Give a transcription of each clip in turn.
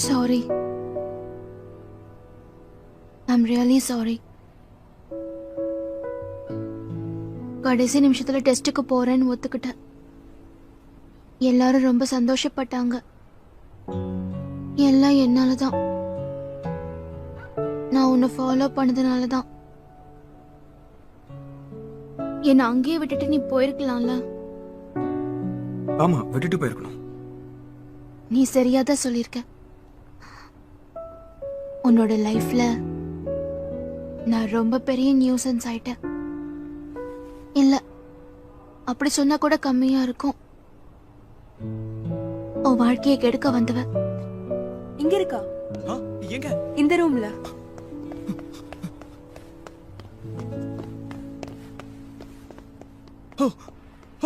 Sorry. I'm really sorry. கடைசி நிமிஷத்துல டெஸ்ட்டுக்கு போறேன்னு ஒத்துக்கிட்டேன். எல்லாரும் ரொம்ப சந்தோஷப்பட்டாங்க. எல்லாம் என்னாலதான். நான் உன்னை ஃபாலோ பண்ணதுனாலதான். என்ன அங்கேயே விட்டுட்டு நீ போயிருக்கலாம்ல. ஆமா, விட்டுட்டு போயிருக்கணும். நீ சரியாதான் சொல்லிருக்க. உன்னோட லைஃப்ல நான் ரொம்ப பெரிய நியூசன்ஸ் ஆயிட்டேன். இல்ல, அப்படி சொன்னா கூட கம்மியா இருக்கும். உன் வாழ்க்கையை கெடுக்க வந்தவ. இங்க இருக்கா? எங்க? இந்த ரூம்ல.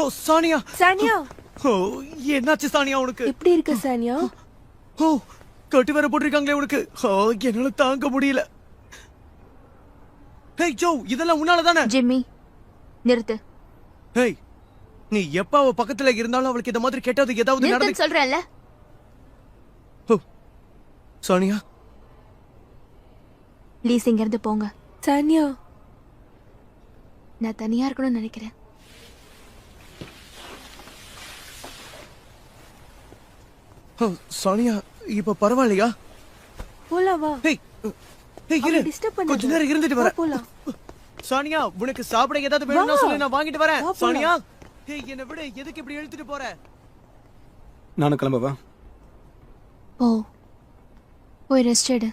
ஓ சானியா. சானியா, ஓ என்னாச்சு சானியா உனக்கு? எப்படி இருக்க சானியா? ஓ கட்டி வேற போட்டிருக்காங்களே உனக்கு. ஓ என்னால தாங்க முடியல. ஹேய் ஜோ, இதெல்லாம் உன்னால தானே? ஜிம்மி, நிறுத்து. ஹேய், நீ எப்ப அவ பக்கத்துல இருந்தாலும் அவளுக்கு இந்த மாதிரி கெட்டது ஏதாவது நிறுத்துன்னு நடந்து. சொல்றேன்ல. ஓ சானியா, ப்ளீஸ் இங்க இருந்து போங்க. சானியா, நான் தனியா இருக்கணும்னு நினைக்கிறேன். ஓ சானியா, இப்ப பரவாயில்லையா? போலாம் வா. ஹேய் ஹேய் இரு, டிஸ்டர்ப் பண்ணாத. கொஞ்ச நேரம் இருந்துட்டு வா, வரேன். போலாம். சானியா, உனக்கு சாப்பிட ஏதாவது வேணும்னா வா. சொல்லு, நான் வாங்கிட்டு வரேன். வா, போலாம். சானியா, ஹேய் என்ன விட, எதுக்கு இப்படி இழுத்துட்டு போற? நானும் கிளம்பவா? போ, போய் ரெஸ்ட் எடு.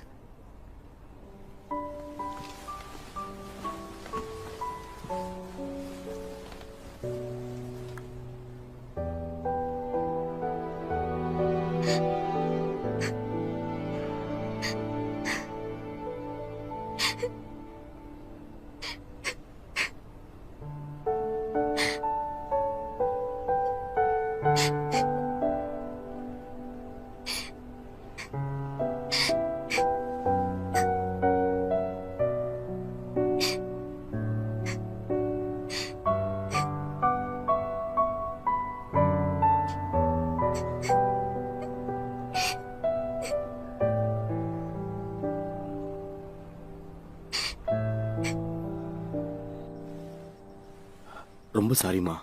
ரொம்ப சாரிமா.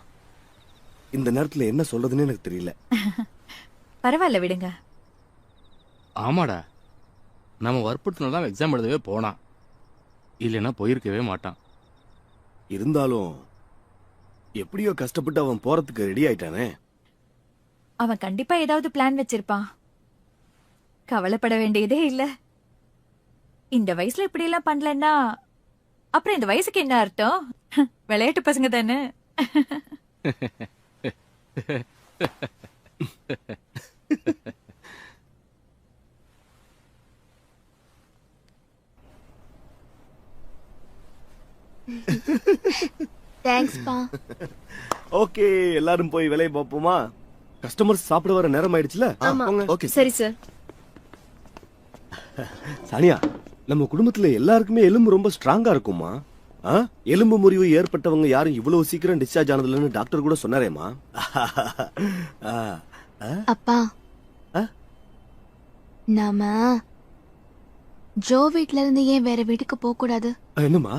இந்த நேரத்துல என்ன சொல்றதுன்னு எனக்கு தெரியல. பரவாயில்ல விடுங்க. ஆமாடா, நம்ம வற்புறுத்தினால்தான் எக்ஸாம் எழுதவே போனான். இல்லைன்னா போயிருக்கவே மாட்டான். இருந்தாலும் எப்படியோ கஷ்டப்பட்டு அவன் போறதுக்கு ரெடி ஆயிட்டானே. அவன் கண்டிப்பா ஏதாவது பிளான் வச்சிருப்பான். கவலைப்பட வேண்டியதே இல்ல. இந்த வயசுல இப்படி எல்லாம் பண்ணலன்னா அப்புறம் இந்த வயசுக்கு என்ன அர்த்தம்? விளையாட்டு பசங்க தானே. தேங்க்ஸ் பா. ஓகே, எல்லாரும் போய் வேலையை பார்ப்போமா? கஸ்டமர்ஸ் சாப்பிட வர நேரம் ஆயிடுச்சுல. ஓகே சரி சார். சானியா, நம்ம குடும்பத்துல எல்லாருக்குமே எலும்பு ரொம்ப ஸ்ட்ராங்கா இருக்குமா? எலும்பு முறிவு ஏற்பட்டவங்க யாரும் இவ்வளவு சீக்கிரம் டிஸ்சார்ஜ் ஆனதுலன்னு டாக்டர் கூட சொன்னாரேமா. அப்பா, நாம ஜோ வீட்ல இருந்து ஏன் வேற வீட்டுக்கு போக கூடாது? என்னம்மா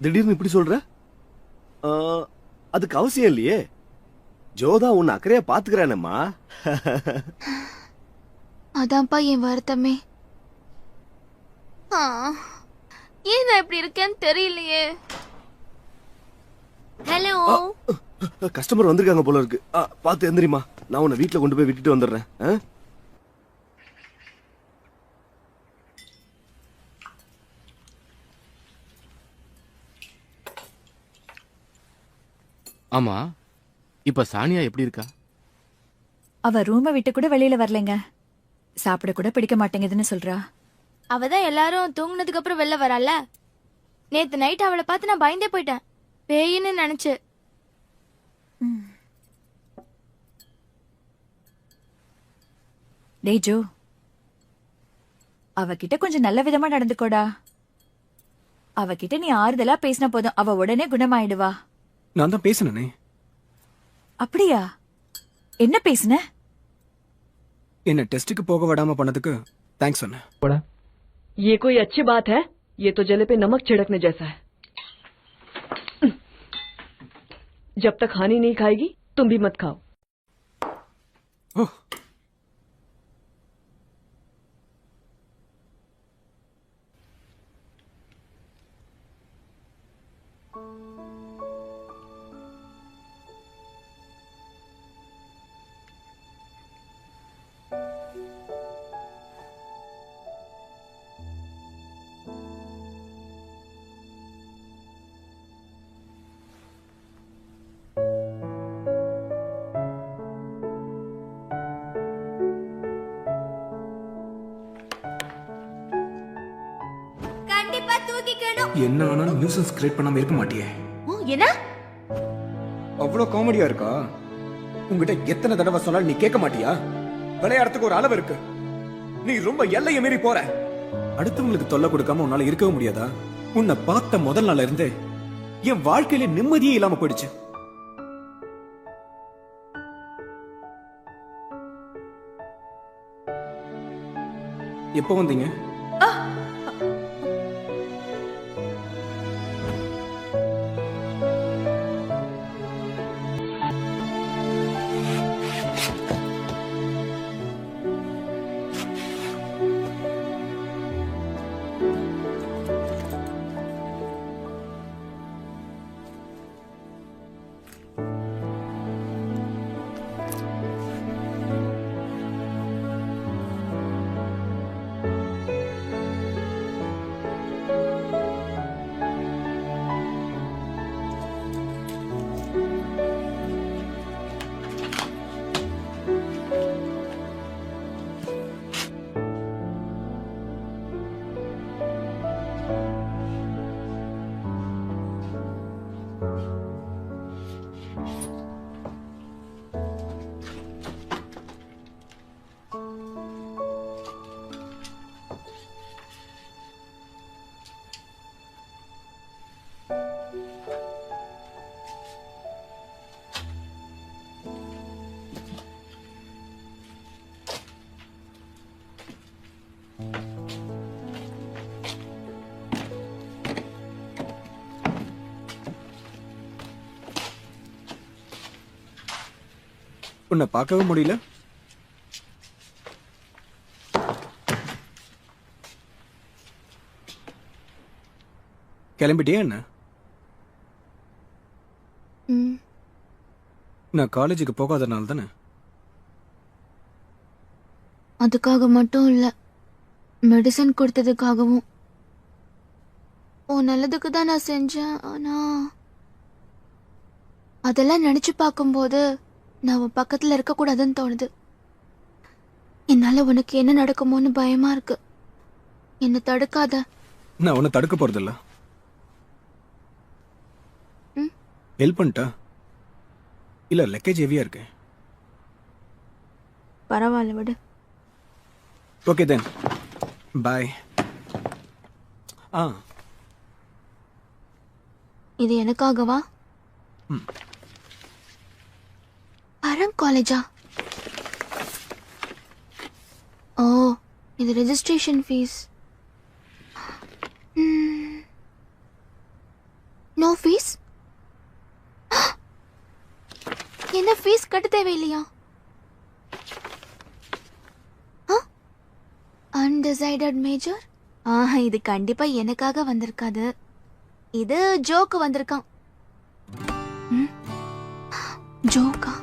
திடீர்னு இப்படி சொல்ற? அதுக்கு அவசியம் இல்லையே. ஜோதா உன்னை அக்கறையா பாத்துக்கிறானம்மா. அதான்ப்பா என் வருத்தமே. ஏன் நான் இப்படி இருக்கேன்னு தெரியலையே. ஹலோ, கஸ்டமர் வந்திருக்காங்க போல இருக்கு. பாத்து எந்திரிமா, நான் உன்னை வீட்டுல கொண்டு போய் விட்டுட்டு வந்துடுறேன். ஆமா, இப்ப சானியா எப்படி இருக்கா? அவ ரூமை விட்டு கூட வெளியில வரலைங்க. சாப்பிட கூட பிடிக்க மாட்டேங்குதுன்னு சொல்றா. அவதான் எல்லாரும் தூங்குனதுக்கு அப்புறம் வெளில வரால. நேத்து நைட் அவளை பார்த்து நான் பயந்தே போயிட்டேன். பேயின்னு நினைச்சு. டேய் ஜோ, அவகிட்ட கொஞ்சம் நல்ல விதமா நடந்துக்கோடா. அவகிட்ட நீ ஆறுதலா பேசின போதும் அவ உடனே குணமாயிடுவா. நான் தான் பேசினேனே. அப்படியா? என்ன பேசுன? என்ன டெஸ்ட்டுக்கு போக விடாம பண்ணதுக்கு தேங்க்ஸ் சொன்னேன். ये कोई अच्छी बात है? ये तो जले पे नमक छिड़कने जैसा है. जब तक हानि नहीं खाएगी तुम भी मत खाओ. ஓ, கண்டிப்பா தூக்கிக்கணும். என்ன ஆனாலும் நியூசன்ஸ் கிரியேட் பண்ணாம இருக்க மாட்டியே. என்ன? அவ்வளவு காமெடியா இருக்கா? உங்ககிட்ட எத்தனை தடவை சொன்னாலும் நீ கேட்க மாட்டியா? விளையாடுறதுக்கு ஒரு அளவு இருக்கு. நீ ரொம்ப எல்லையை மீறி போற. அடுத்தவங்களுக்கு தொல்லை கொடுக்காம உன்னால இருக்கவும் முடியாதா? உன்னை பார்த்த முதல் நாள்ல இருந்தே என் வாழ்க்கையில நிம்மதியே இல்லாம போயிடுச்சு. எப்போ வந்தீங்க? உன்னை பார்க்கவே முடியல. கிளம்பிட்டியா என்ன? நான் காலேஜுக்கு போகாதனால தானே? அதுக்காக மட்டும் இல்ல, மெடிசன் கொடுத்ததுக்காகவும். உன் நல்லதுக்கு தான் நான் செஞ்சேன். ஆனா அதெல்லாம் நினைச்சு பார்க்கும்போது நான் உன் பக்கத்துல இருக்க கூடாதுன்னு தோணுது. என்னால உனக்கு என்ன நடக்குமோன்னு பயமா இருக்கு. என்ன தடுக்காத. நான் உன்னை தடுக்க போறதில்ல. ஹெல்ப் பண்ணிட்டா? இல்ல லக்கேஜ் ஹெவியா இருக்கு. பரவாயில்ல விடு. Okay then bye. இது எனக்காகவா? பரம் காலேஜா? ஓ, இது ரெஜிஸ்ட்ரேஷன் ஃபீஸ். No fee? என்ன ஃபீஸ் கட்ட தேவையில்லையா? Undecided major? இது கண்டிப்பா எனக்காக வந்திருக்காது. இது ஜோக்கு வந்திருக்கான். ஜோக்கா?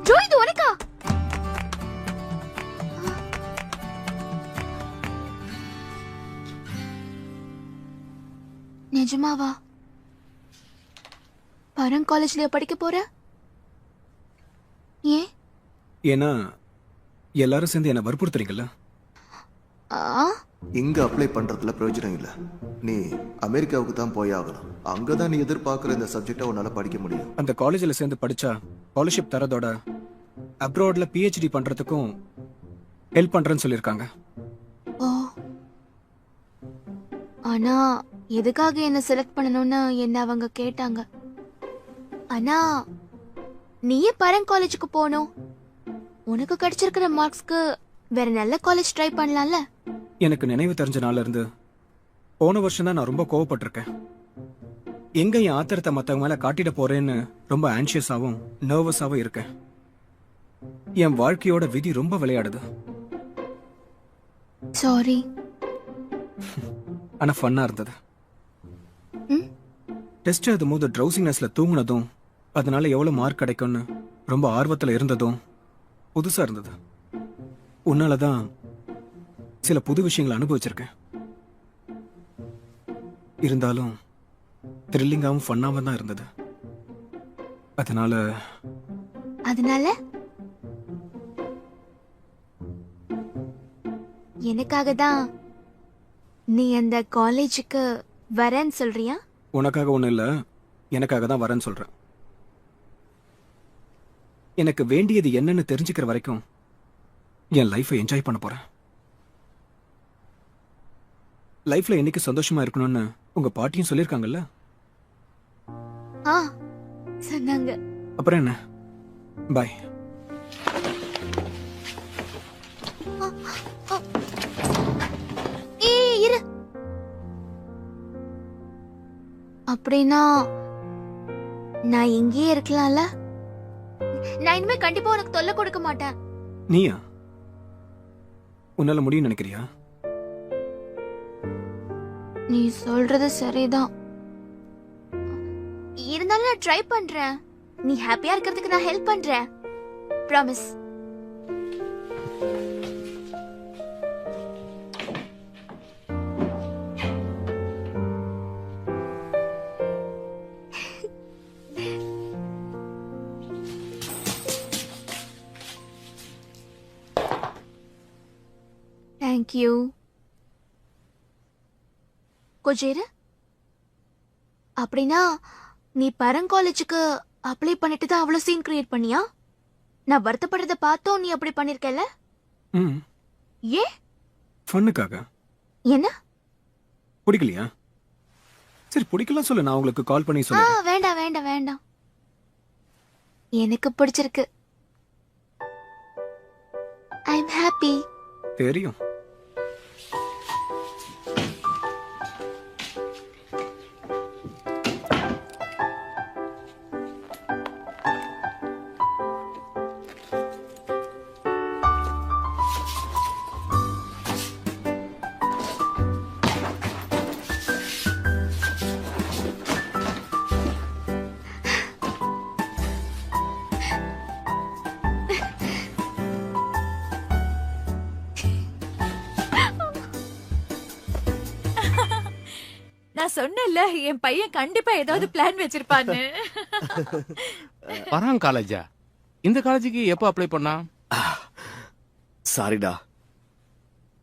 ஜோ, இது உனக்கா? நிஜமாவா? பரம் காலேஜ்ல படிக்க போற? ஏன்? ஏன்னா எல்லாரும் சேர்ந்து என்ன வற்புறுத்துறீங்கல்ல. இங்க அப்ளை பண்றதுல பிரயோஜனம் இல்ல. நீ அமெரிக்காவுக்கு தான் போய் ஆகணும். அங்கதான் நீ எதிர்பார்க்கிற இந்த சப்ஜெக்டை உன்னால படிக்க முடியும். அந்த காலேஜ்ல சேர்ந்து படிச்சா ஸ்காலர்ஷிப் தரதோட அப்ராட்ல PhD பண்றதுக்கும் ஹெல்ப் பண்றேன்னு சொல்லியிருக்காங்க. ஓ, ஆனா எதுக்காக என்ன செலக்ட் பண்ணணும்னு என்ன அவங்க கேட்டாங்க. ஆனா நீயே பரங் காலேஜுக்கு போகணும். உனக்கு கிடைச்சிருக்கிற மார்க்ஸ்க்கு வேற நல்ல காலேஜ் ட்ரை பண்ணலாம்ல. எனக்கு நினைவு தெரிஞ்ச நாள்ல இருந்து போன வருஷம் தான் நான் ரொம்ப கோவப்பட்டிருக்கேன். எங்க என் ஆத்திரத்தை மத்தவங்க மேல காட்டிட போறேன்னு ரொம்ப ஆன்சியஸாவும் நர்வஸாவும் இருக்கேன். என் வாழ்க்கையோட விதி ரொம்ப விளையாடுது. சாரி. ஆனா ஃபன்னா இருந்தது. ம்? டெஸ்ட் எழுதும் போது ட்ரௌசினஸ்ல தூங்குனதும் அதனால எவ்வளவு மார்க் கிடைக்கும்னு ரொம்ப ஆர்வத்துல இருந்ததும் புதுசா இருந்தது. உன்னாலதான் சில புது விஷயங்களை அனுபவிச்சிருக்கேன். இருந்தாலும் த்ரில்லிங்காவும் ஃபன்னாவும் தான் இருந்தது. அதனால எனக்காக தான் நீ அந்த காலேஜுக்கு வரேன்னு சொல்றியா? உனக்காக ஒண்ணும் இல்ல, எனக்காக தான் வரேன்னு சொல்றேன். எனக்கு வேண்டியது என்னன்னு தெரிஞ்சுக்கிற வரைக்கும் என் லைஃபை என்ஜாய் பண்ண போறேன். லைஃப்ல என்னைக்கு சந்தோஷமா இருக்கணும்னு உங்க பாட்டியும் சொல்லிருக்காங்கல்ல. ஆ சொன்னாங்க. அப்புறம் என்ன, பாய். இரு. அப்படின்னா நான் இங்கேயே இருக்கலாம்ல. நான் இனிமே கண்டிப்பா உனக்கு தொல்லை கொடுக்க மாட்டேன். நீயா? உன்னால முடியும் நினைக்கிறியா? நீ சொல்றது சரிதான். இருந்தாலும் நான் ட்ரை பண்றேன். நீ ஹாப்பியா இருக்கிறதுக்கு நான் ஹெல்ப் பண்றேன். ப்ராமிஸ். Thank you. கொஞ்சம் இரு. அப்படின்னா நீ பரங் காலேஜுக்கு அப்ளை பண்ணிட்டு தான் அவ்வளவு சீன் கிரியேட் பண்ணியா? நான் வருத்தப்படுறத பார்த்தோம் நீ அப்படி பண்ணிருக்கல. ஏ? ஃபன்னுக்காக. என்ன? பிடிக்கலையா? சரி பிடிக்கலாம் சொல்லு, நான் உங்களுக்கு கால் பண்ணி சொல்றேன். வேண்டாம் வேண்டாம் வேண்டாம், எனக்கு பிடிச்சிருக்கு. ஐ அம் ஹாப்பி. தெரியும். நான் சொன்னேன்ல என் பையன் கண்டிப்பா ஏதாவது பிளான் வச்சிருப்பான்னு. பராங் காலேஜா? இந்த காலேஜுக்கு எப்போ அப்ளை பண்ணா? சாரிடா,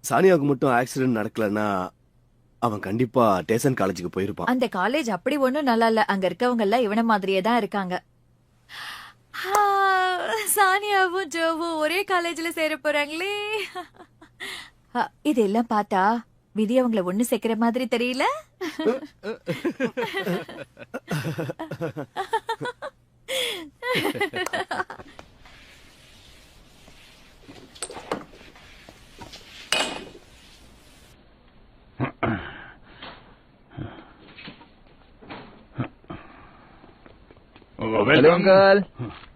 சானியாவுக்கு மட்டும் ஆக்சிடென்ட் நடக்கலன்னா அவன் கண்டிப்பா டேசன் காலேஜுக்கு போயிருப்பான். அந்த காலேஜ் அப்படி ஒண்ணும் நல்லா இல்ல. அங்க இருக்கவங்க எல்லாம் இவன மாதிரியே தான் இருக்காங்க. சானியாவும் ஜோவும் ஒரே காலேஜ்ல சேர போறாங்களே. இதெல்லாம் பார்த்தா விதி அவங்கள ஒண்ணு சேர்க்கிற மாதிரி தெரியல. हेलो अंकल,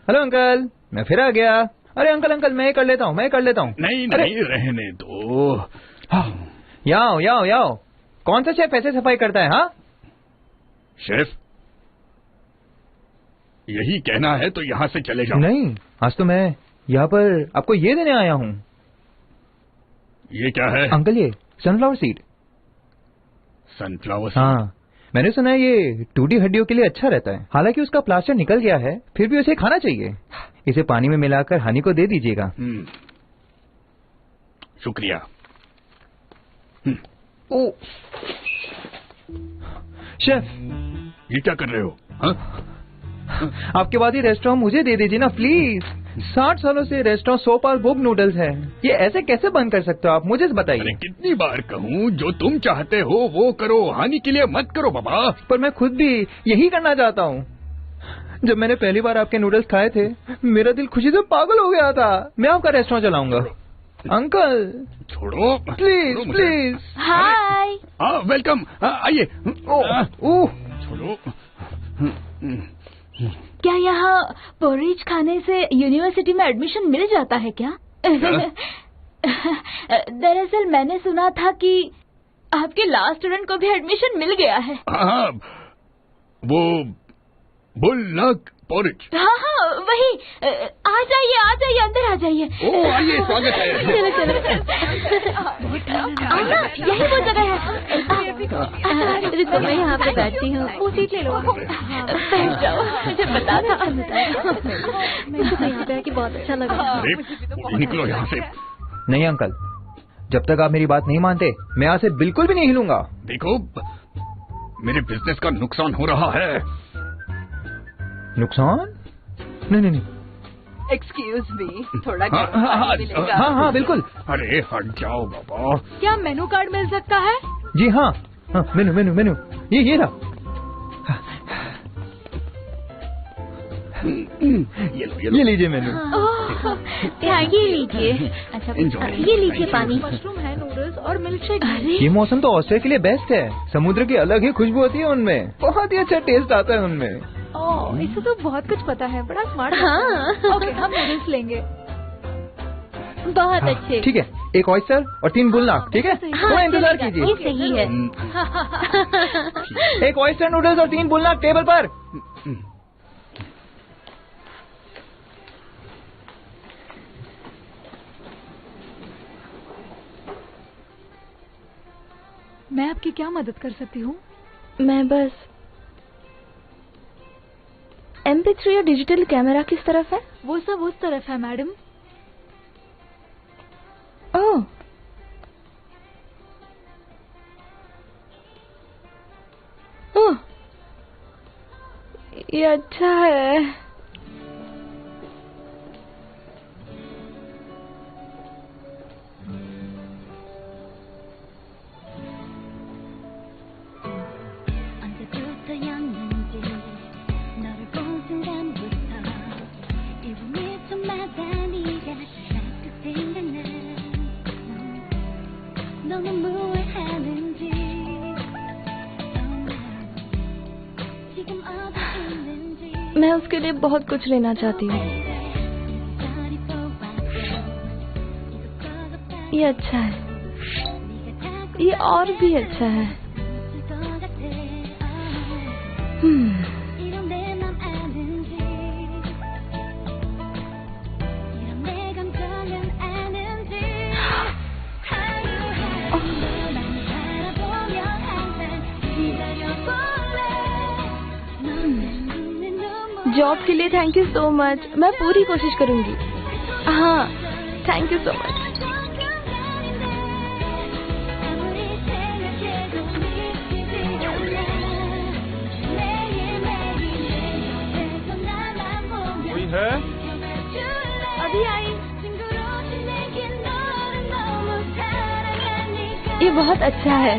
हेलो अंकल, मैं फिर आ गया। अरे अंकल अंकल मैं कर लेता हूँ, मैं कर लेता हूँ। नहीं नहीं रहने दो। याओ याओ, कौन सा शेफ ऐसे सफाई करता है? हाँ शेफ, यही कहना है तो यहाँ से चले जाओ। नहीं, आज तो मैं यहाँ पर आपको ये देने आया हूँ। ये क्या है? अंकल ये सनफ्लावर सीड। Sunflower seed? हाँ, मैंने सुना है ये टूटी हड्डियों के लिए अच्छा रहता है। हालांकि उसका प्लास्टर निकल गया है, फिर भी उसे खाना चाहिए। इसे पानी में मिलाकर हनी को दे दीजिएगा। शुक्रिया। ओ शेफ, ये क्या कर रहे हो? हाँ? आपके बाद ही रेस्टोरेंट मुझे दे दीजिए ना प्लीज। 60 सालों से रेस्टोरेंट सोपाल बुक नूडल्स है, ये ऐसे कैसे बंद कर सकते हो आप? मुझे बताइए। अरे कितनी बार कहूँ, जो तुम चाहते हो वो करो, हानि के लिए मत करो बाबा। पर मैं खुद भी यही करना चाहता हूँ। जब मैंने पहली बार आपके नूडल्स खाए थे, मेरा दिल खुशी से पागल हो गया था। मैं आपका रेस्टोरेंट चलाऊंगा। अंकल छोड़ो प्लीज छोड़ो मुझे। प्लीज। हाय। हाँ वेलकम, आइए। ओह छोड़ो। क्या यहाँ पोरीज खाने से यूनिवर्सिटी में एडमिशन मिल जाता है क्या? दरअसल मैंने सुना था कि आपके लास्ट स्टूडेंट को भी एडमिशन मिल गया है। हाँ, वो बुलनक पोरिज। हाँ हाँ वही। आ जाइए अंदर आ जाइए। ओ आइए, स्वागत है। चलो यही वो जगह है। रुको मैं यहाँ पे बैठती हूँ। वो सीट ले लो। बैठ जाओ। मुझे पता था। मुझे यहाँ पे आके बहुत अच्छा लगा। अरे निकलो यहाँ से। नहीं अंकल, जब तक आप मेरी बात नहीं मानते मैं यहाँ से बिल्कुल भी नहीं हिलूंगा। देखो, मेरे बिजनेस का नुकसान हो रहा है। नुकसान? नहीं। एक्सक्यूज मी, थोड़ा हाँ बिल्कुल। अरे हट जाओ बाबा। क्या मेनू कार्ड मिल सकता है? जी हाँ, मेनू ये रहा। ये लीजिए मेनू। ये लीजिए। अच्छा ये लीजिए पानी। मशरूम है, नूडल्स और मिल्क शेक। ये मौसम तो ऑस्ट्रेलिया के लिए बेस्ट है। समुद्र की अलग ही खुशबू होती है उनमें, बहुत ही अच्छा टेस्ट आता है उनमें। ओह, इसे तो बहुत कुछ पता है, बड़ा स्मार्ट। हाँ। ओके, हम नूडल्स लेंगे। बहुत अच्छे। ठीक है, एक ऑयस्टर और 3 बुलनाक। ठीक है, थोड़ा इंतजार कीजिए। ये सही है। एक ऑयस्टर नूडल्स और 3 बुलनाक टेबल पर। मैं आपकी क्या मदद कर सकती हूँ? मैं बस MP3 या डिजिटल कैमरा किस तरफ है? वो सब उस तरफ है मैडम। ओह, ये अच्छा है। मैं उसके लिए बहुत कुछ लेना चाहती हूँ। ये अच्छा है, ये और भी अच्छा है। जॉब के लिए थैंक यू सो मच। मैं पूरी कोशिश करूंगी। हाँ, थैंक यू सो मच। कोई है? अभी आई। ये बहुत अच्छा है।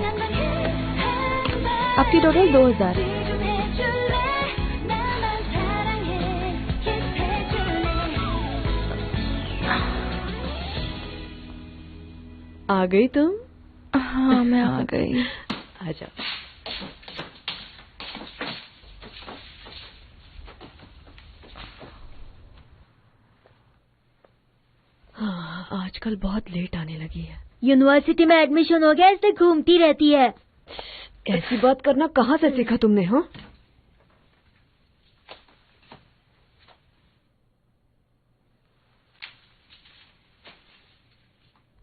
आपकी टोटल 2000। आ गई तुम? हाँ मैं आ गई। आ जाओ। हाँ, आजकल बहुत लेट आने लगी है। यूनिवर्सिटी में एडमिशन हो गया इसलिए घूमती रहती है। ऐसी बात करना कहाँ से सीखा तुमने? हाँ,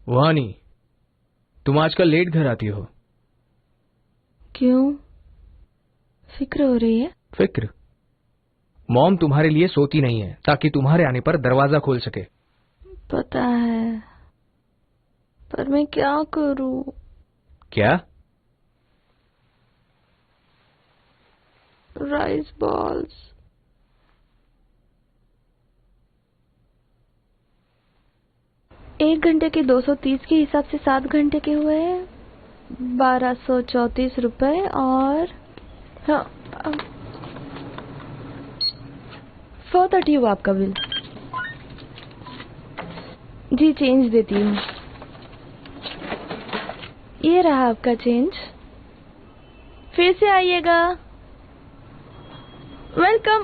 वानी, तुम आजकल लेट घर आती हो। क्यों? फिक्र हो रही है? फिक्र? मॉम तुम्हारे लिए सोती नहीं है ताकि तुम्हारे आने पर दरवाजा खोल सके। पता है, पर मैं क्या करूं? क्या? Rice balls. 1 घंटे के 230 के हिसाब से 7 घंटे के हुए 1234 रुपए और हाँ 430 हुआ आपका बिल। जी चेंज देती हूँ, ये रहा आपका चेंज। फिर से आइएगा। वेलकम।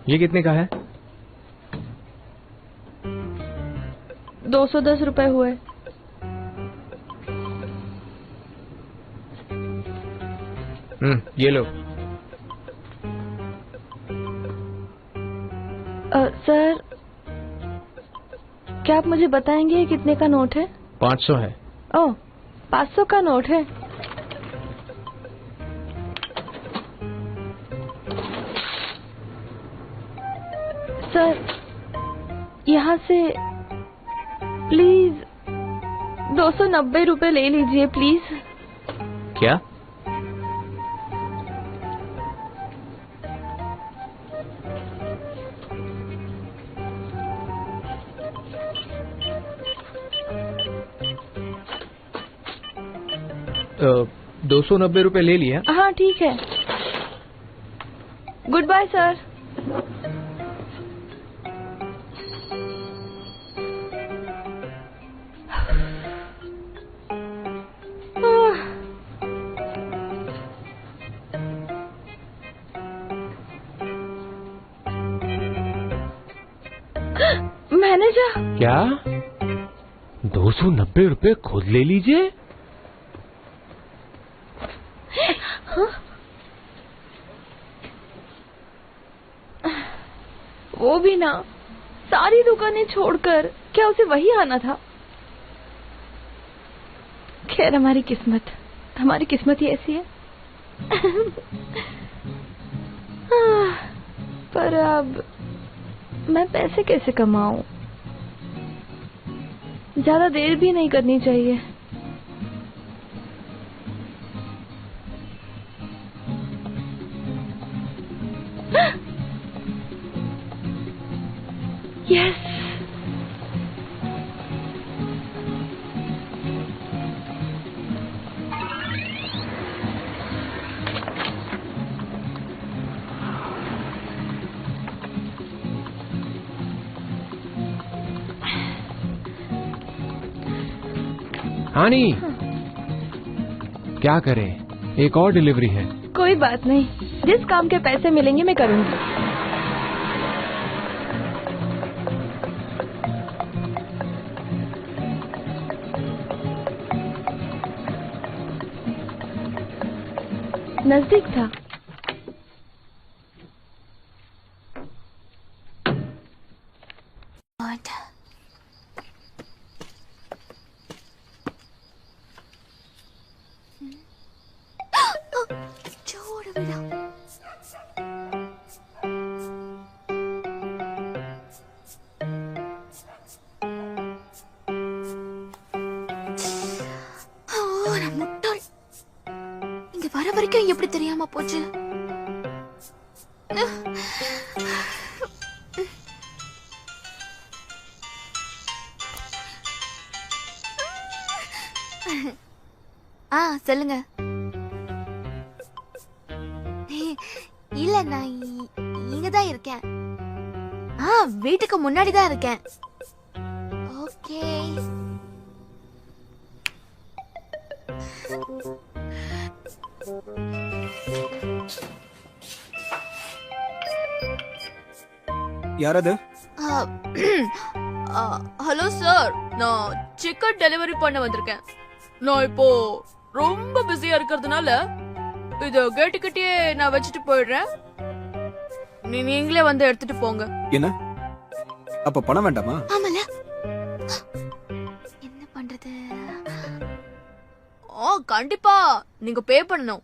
ये कितने का है? 210 रुपए हुए। ये लो। सर क्या आप मुझे बताएंगे कितने का नोट है? 500 है। ओह 500 का नोट है। सर यहाँ से प्लीज 290 रुपए ले लीजिए प्लीज। क्या? तो 290 रुपए ले लिया। हाँ ठीक है। Good bye sir. मैनेजर क्या 290 रुपए खुद ले लीजिए? वो भी ना सारी दुकानें छोड़कर। क्या उसे वही आना था? खैर हमारी किस्मत ही ऐसी है। पर अब मैं पैसे कैसे कमाऊं? ज्यादा देर भी नहीं करनी चाहिए। यस हानी क्या करें, एक और डिलीवरी है। कोई बात नहीं, जिस काम के पैसे मिलेंगे मैं करूंगी। नजदीक था। छोड़ बेटा। நான் முட்டாள். இங்க வர வரைக்கும் எப்படி தெரியாம போச்சு? சொல்லுங்க. இல்ல நான் இங்கதான் இருக்கேன். வீட்டுக்கு முன்னாடி தான் இருக்கேன். ஓகே. யாரது? ஹலோ சார், நான் சிக்கன் டெலிவரி பண்ண வந்திருக்கேன். நான் இப்போ ரொம்ப பிஸியா இருக்கிறதுனால இத கேட்டுக்கிட்டே நான் வச்சுட்டு போயிடுறேன். நீங்களே வந்து எடுத்துட்டு போங்க. என்ன அப்ப பணம் வேண்டாமா? ஆமால. என்ன பண்றது? கண்டிப்பா நீங்க பே பண்ணணும்.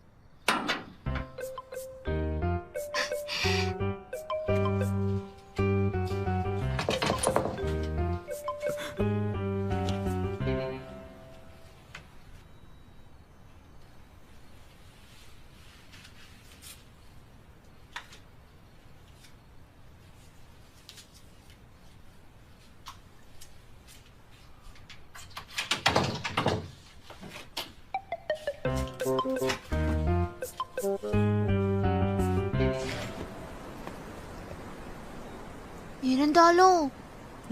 இருந்தாலும்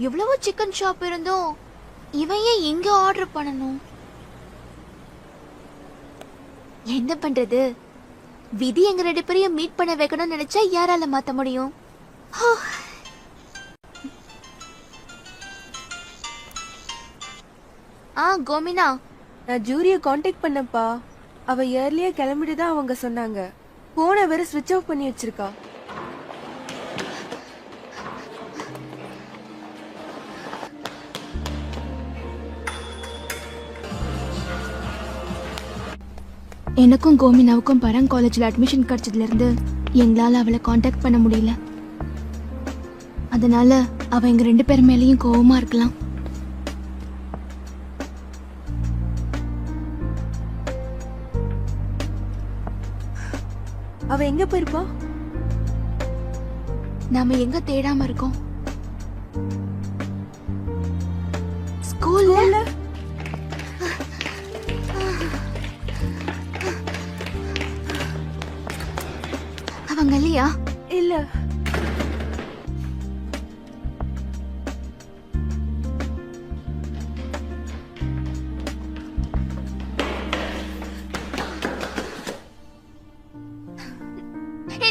எவ்வளவு சிக்கன் ஷாப் இருந்தும் இவன் ஏன் இங்க ஆர்டர் பண்ணணும்? என்ன பண்றது? விதி எங்க 2 பேரையும் மீட் பண்ண வைக்கணும்னு நினைச்சா யாரால மாத்த முடியும்? கோமினா, நான் ஜூரிய காண்டாக்ட் பண்ணப்பா. அவ இயர்லியா கிளம்பிட்டு தான் அவங்க சொன்னாங்க. போனை வேற ஸ்விட்ச் ஆஃப் பண்ணி வச்சிருக்கா. எனக்கும் கோமினாவுக்கும் பரங் காலேஜ்ல அட்மிஷன் கிடைச்சதுல இருந்து எங்களால அவளை காண்டாக்ட் பண்ண முடியல. அதனால அவ எங்க 2 பேர் மேலயும் கோவமா இருக்கலாம். அவ எங்க போயிருப்பா? நாம எங்க தேடாம இருக்கோம்? ஸ்கூல்ல. அவங்க இல்லையா? இல்ல.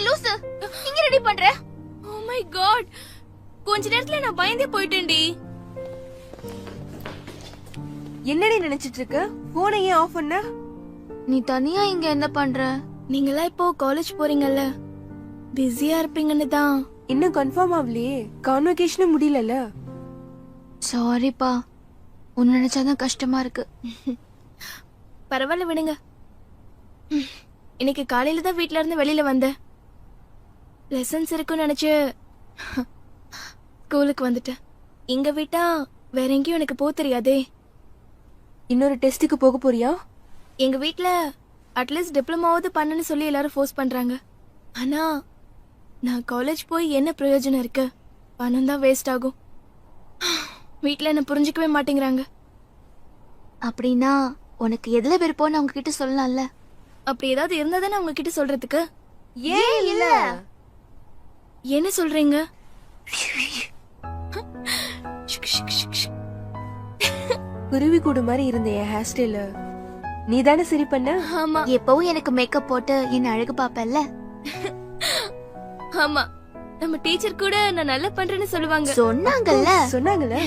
லூசு, இங்க ரெடி பண்ற? ஓ மை காட், கொஞ்ச நேரத்துல நான் பயந்தே போயிட்டேன்டி. என்னடி நினைச்சிட்டு இருக்க? போனை ஏன் ஆஃப் பண்ண? நீ தனியா இங்க என்ன பண்ற? நீங்களா இப்போ காலேஜ் போறீங்கல்ல, பிஸியா இருப்பீங்கன்னு தான். இன்னும் கன்ஃபார்ம் ஆகலையே, கான்வகேஷனும் முடியலல. சாரிப்பா, உன்னை நினைச்சாதான் கஷ்டமா இருக்கு. பரவாயில்ல விடுங்க. இன்னைக்கு காலையில தான் வீட்ல இருந்து வெளியில வந்தேன். லெசன்ஸ் இருக்குன்னு நினைச்சு ஸ்கூலுக்கு வந்துட்டேன். இங்க விட்டா வேற எங்கேயும் எனக்கு போக தெரியாதே. இன்னொரு டெஸ்ட்டுக்கு போக போறியா? எங்க வீட்ல அட்லீஸ்ட் டிப்ளமாவது பண்ணுன்னு சொல்லி எல்லாரும் ஃபோர்ஸ் பண்றாங்க. ஆனா நான் காலேஜ் போய் என்ன பிரயோஜனம் இருக்கு? பணம் தான் வேஸ்ட் ஆகும். வீட்ல என்ன புரிஞ்சுக்கவே மாட்டேங்கிறாங்க. அப்படின்னா உனக்கு எதுல விருப்பம்னு அவங்க கிட்ட சொல்லலாம்ல. அப்படி ஏதாவது இருந்தா தானே அவங்க கிட்ட சொல்றதுக்கு. ஏன் இல்ல? என்ன சொல்றீங்க? குருவி கூடு மாதிரி இருந்த என் ஹேர் ஸ்டைல நீ தானே சரி பண்ண? ஆமா, எப்பவும் எனக்கு மேக்கப் போட்டு என்ன அழகு பாப்பல்ல. ஆமா, நம்ம டீச்சர் கூட நான் நல்லா பண்றேன்னு சொல்லுவாங்க. சொன்னாங்கல்ல.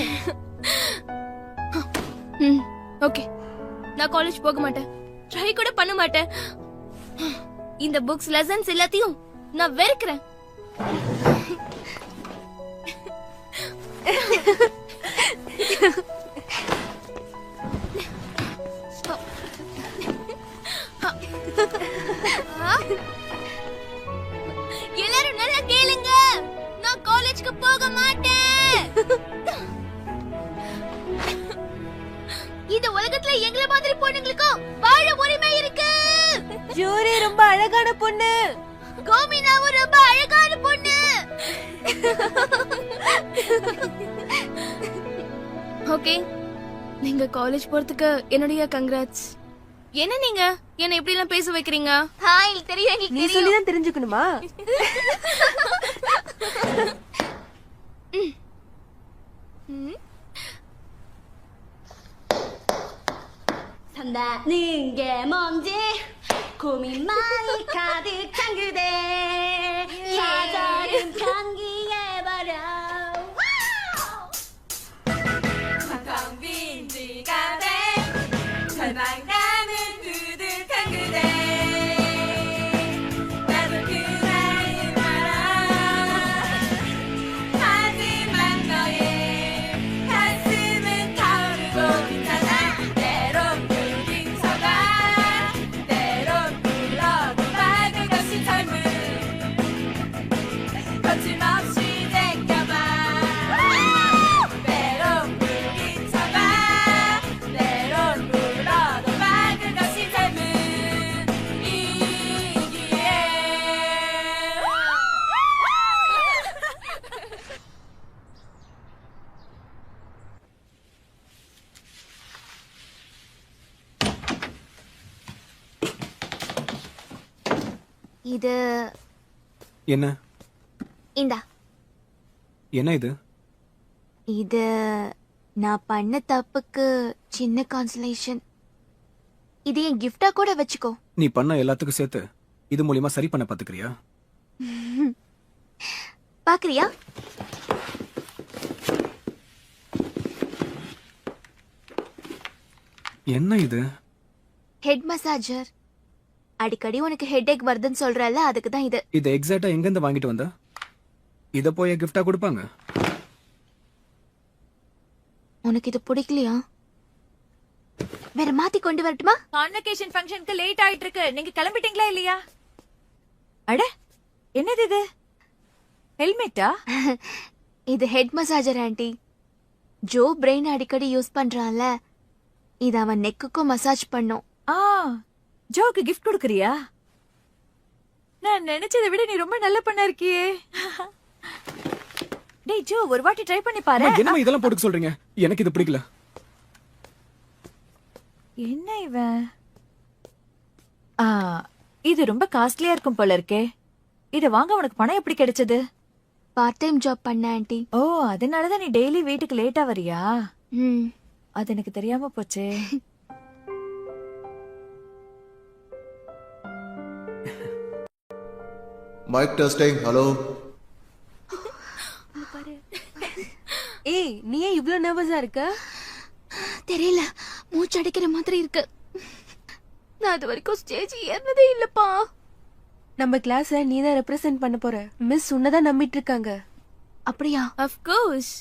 ஓகே, நான் காலேஜ் போக மாட்டேன், ட்ரை கூட பண்ண மாட்டேன். இந்த புக்ஸ் லெசன்ஸ் எல்லாத்தையும் நான் வெறுக்கிறேன். எல்லாரும் நல்லா கேளுங்க, நான் காலேஜ்க்கு போக மாட்டேன். இந்த உலகத்துல எங்கள மாதிரி பொண்ணுங்களுக்கும் வாழ உரிமை இருக்கு. ஜூரி ரொம்ப அழகான பொண்ணு, கோமினாவும் ரொம்ப அழகான பொண்ணு. ஓகே, நீங்க காலேஜ் போறதுக்கு என்னுடைய கங்க்ராட்ஸ். என்ன நீங்க என்ன இப்படி எல்லாம் பேச வைக்கிறீங்க? தெரியும், நீ சொல்லிதான் தெரிஞ்சுக்கணுமா? 산다는 게 뭔지 고민 많이 가득한 그대 사절은 감기해버려 텅빈 지갑에 절망감은 두둑한 그대 나도 그날을 알아 하지만 너의 가슴은 타오르고 있잖아 때론 붉은 서가 때론 불러도 밝은 것이 젊은 இது என்ன இந்தா. என்ன இது? இது நான் பண்ண தப்புக்கு சின்ன கான்சலேஷன். இது என் கிஃப்டா கூட வச்சுக்கோ. நீ பண்ண எல்லாத்துக்கும் சேர்த்து இது மூலியமா சரி பண்ண பாத்துக்கிறியா? பாக்குறியா? என்ன இது? Head massager. அடிக்கடி உனக்கு ஹெட் வருதுன்னு சொல்றல, அதுக்கு தான் இது. இதை எக்ஸாக்டா எங்க இருந்து வாங்கிட்டு வந்த? இத போய் கிஃப்டா கொடுப்பாங்க? உனக்கு இது பிடிக்கலையா? வேற மாத்தி கொண்டு வரட்டுமா? கான்வகேஷன் ஃபங்க்ஷனுக்கு லேட் ஆயிட்டு இருக்கு. நீங்க கிளம்பிட்டீங்களா இல்லையா? அட என்னது இது? ஹெல்மெட்டா? இது head massager aunty. Joe brain அடிக்கடி யூஸ் பண்றான்ல, இது அவன் நெக்குக்கும் மசாஜ் பண்ணும். ஆ, ஜோக்கு கிஃப்ட் கொடுக்கறியா? நான் நினைச்சதை விட நீ ரொம்ப நல்ல பண்ண இருக்கியே. டேய் ஜோ, ஒரு வாட்டி ட்ரை பண்ணி பாரு. என்ன இதெல்லாம் போட்டுக்க சொல்றீங்க? எனக்கு இது பிடிக்கல. என்ன இவன்? இது ரொம்ப காஸ்ட்லியா இருக்கும் போல இருக்கே. இத வாங்க உனக்கு பணம் எப்படி கிடைச்சது? பார்ட் டைம் ஜாப் பண்ண ஆண்டி. ஓ, அதனாலதான் நீ டெய்லி வீட்டுக்கு லேட்டா வரியா? ம். அது எனக்கு தெரியாம போச்சே. Mic testing. ஹலோ. ஏய், நீ ஏன் இவ்ளோ நர்வஸா இருக்க? தெரியல, மூச்சு அடைக்கிற மாதிரி இருக்கு. நான் அது வரைக்கும் ஸ்டேஜ் ஏறினதே இல்லப்பா. நம்ம கிளாஸ நீ தான் ரெப்ரசென்ட் பண்ண போற. மிஸ் உன்னதான் நம்பிட்டு இருக்காங்க. அப்படியா? Of course.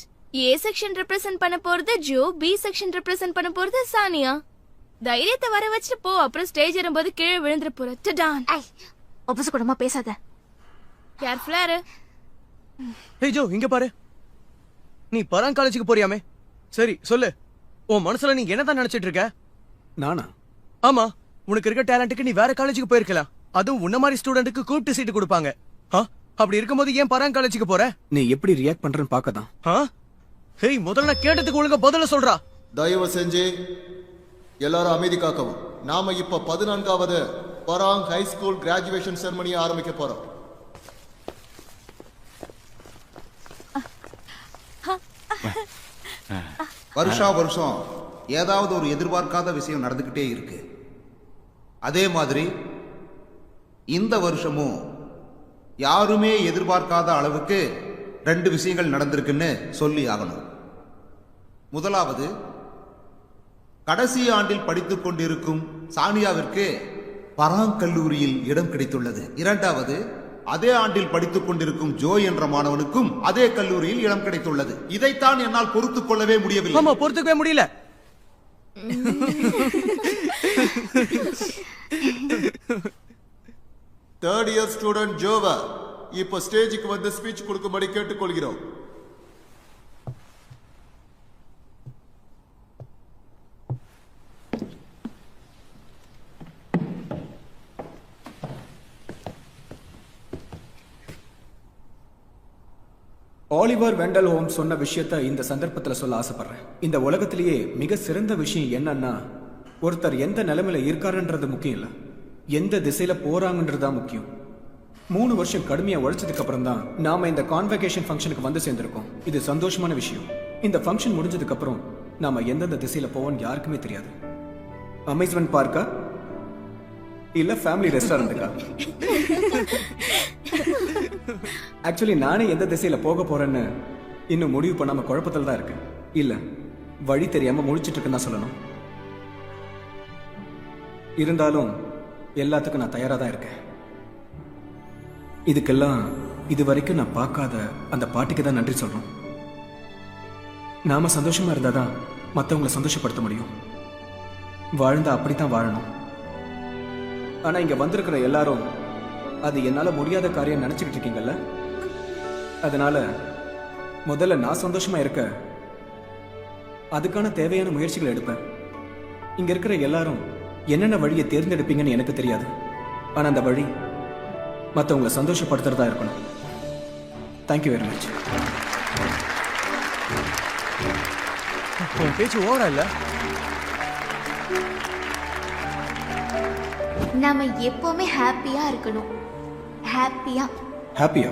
A section represent பண்ண போறது ஜோ, பி செக்ஷன் ரெப்ரசென்ட் பண்ண போறது சானியா. தைரியத்தை வர வச்சுட்டு போ, அப்புறம் ஸ்டேஜ் ஏறும்போது கீழே விழுந்துற போற. டடான். ஐய், ஒப்பச கூடமா பேசாத. கேர்ஃபுல்லா இரு. ஹே ஜோ, இங்க பாரு. நீ பராங் காலேஜுக்கு போறியாமே? சரி சொல்லு, உன் மனசுல நீ என்னதான் நினைச்சிட்டு இருக்க? நானா? ஆமா, உனக்கு இருக்க டேலண்ட்டுக்கு நீ வேற காலேஜுக்கு போயிருக்கலாம். அதுவும் உன்ன மாதிரி ஸ்டூடெண்ட்டுக்கு கூப்பிட்டு சீட்டு கொடுப்பாங்க. அப்படி இருக்கும்போது ஏன் பராங் காலேஜுக்கு போற? நீ எப்படி ரியாக்ட் பண்றன்னு பாக்கதான். ஹேய், முதல்ல நான் கேட்டதுக்கு ஒழுங்கா பதில சொல்றா. தயவு செஞ்சு எல்லாரும் அமைதி காக்கவும். நாம இப்ப 14வது பராங் ஹை ஸ்கூல் கிராஜுவேஷன் செரமனியை ஆரம்பிக்க போறோம். வருஷம் ஏதாவது ஒரு எதிர்பார்க்காத விஷயம் நடந்துகிட்டே இருக்கு. அதே மாதிரி இந்த வருஷமும் யாருமே எதிர்பார்க்காத அளவுக்கு 2 விஷயங்கள் நடந்திருக்குன்னு சொல்லி ஆகணும். முதலாவது, கடைசி ஆண்டில் படித்துக் கொண்டிருக்கும் சானியாவிற்கு பராங் கல்லூரியில் இடம் கிடைத்துள்ளது. இரண்டாவது, அதே ஆண்டில் படித்துக் கொண்டிருக்கும் ஜோ என்ற மாணவனுக்கும் அதே கல்லூரியில் இடம் கிடைத்துள்ளது. இதைத்தான் என்னால் பொறுத்துக் கொள்ளவே முடியவில்லை. ஆமா, பொறுத்துக்கவே முடியல. தேர்ட் இயர் ஸ்டூடெண்ட் ஜோவா இப்ப ஸ்டேஜுக்கு வந்து ஸ்பீச் கொடுக்கும்படி கேட்டுக்கொள்கிறோம். ஆலிவர் வெண்டல் ஹோம்ஸ் சொன்ன விஷயத்த இந்த சந்தர்ப்பத்தில் சொல்ல ஆசைப்படுறேன். இந்த உலகத்திலேயே மிக சிறந்த விஷயம் என்னன்னா, ஒருத்தர் எந்த நிலைமையில இருக்காருன்றது முக்கியம் இல்ல, எந்த திசையில போறாங்கன்றதுதான் முக்கியம். 3 வருஷம் கடுமையா உழைச்சதுக்கு அப்புறம் தான் நாம இந்த கான்வகேஷன் ஃபங்க்ஷனுக்கு வந்து சேர்ந்திருக்கோம். இது சந்தோஷமான விஷயம். இந்த ஃபங்க்ஷன் முடிஞ்சதுக்கு அப்புறம் நாம எந்தெந்த திசையில போவோம்னு யாருக்குமே தெரியாது. அமேஸ்மெண்ட் பார்க்கா இல்ல ஃபேமிலி ரெஸ்டாரண்ட்டுக்கா? ஆக்சுவலி நானே எந்த திசையில போக போறேன்னு இன்னும் முடிவு பண்ணாம குழப்பத்தில் தான் இருக்கு. இல்ல, வழி தெரியாம முழிச்சிட்டு இருக்குன்னு தான் சொல்லணும். இருந்தாலும் எல்லாத்துக்கும் நான் தயாரா தான் இருக்கேன். இதுக்கெல்லாம் இது வரைக்கும் நான் பார்க்காத அந்த பாட்டிக்கு தான் நன்றி சொல்றோம். நாம சந்தோஷமா இருந்தாதான் மற்றவங்களை சந்தோஷப்படுத்த முடியும். வாழ்ந்தா அப்படித்தான் வாழணும். ஆனா இங்க வந்திருக்கிற எல்லாரும் அது என்னால முடியாத காரியம் நினைச்சுக்கிட்டு இருக்கீங்கல்ல. அதனால முதல்ல நான் சந்தோஷமா இருக்க அதுக்கான தேவையான முயற்சிகளை எடுப்பேன். இங்க இருக்கிற எல்லாரும் என்னென்ன வழியை தேர்ந்தெடுப்பீங்கன்னு எனக்கு தெரியாது. ஆனா அந்த வழி மற்றவங்களை சந்தோஷப்படுத்துறதா இருக்கணும். Thank you very much. பேச்சு ஓவரா இல்ல? நாம எப்பவுமே ஹாப்பியா இருக்கணும். ஹாப்பியா. ஹாப்பியா?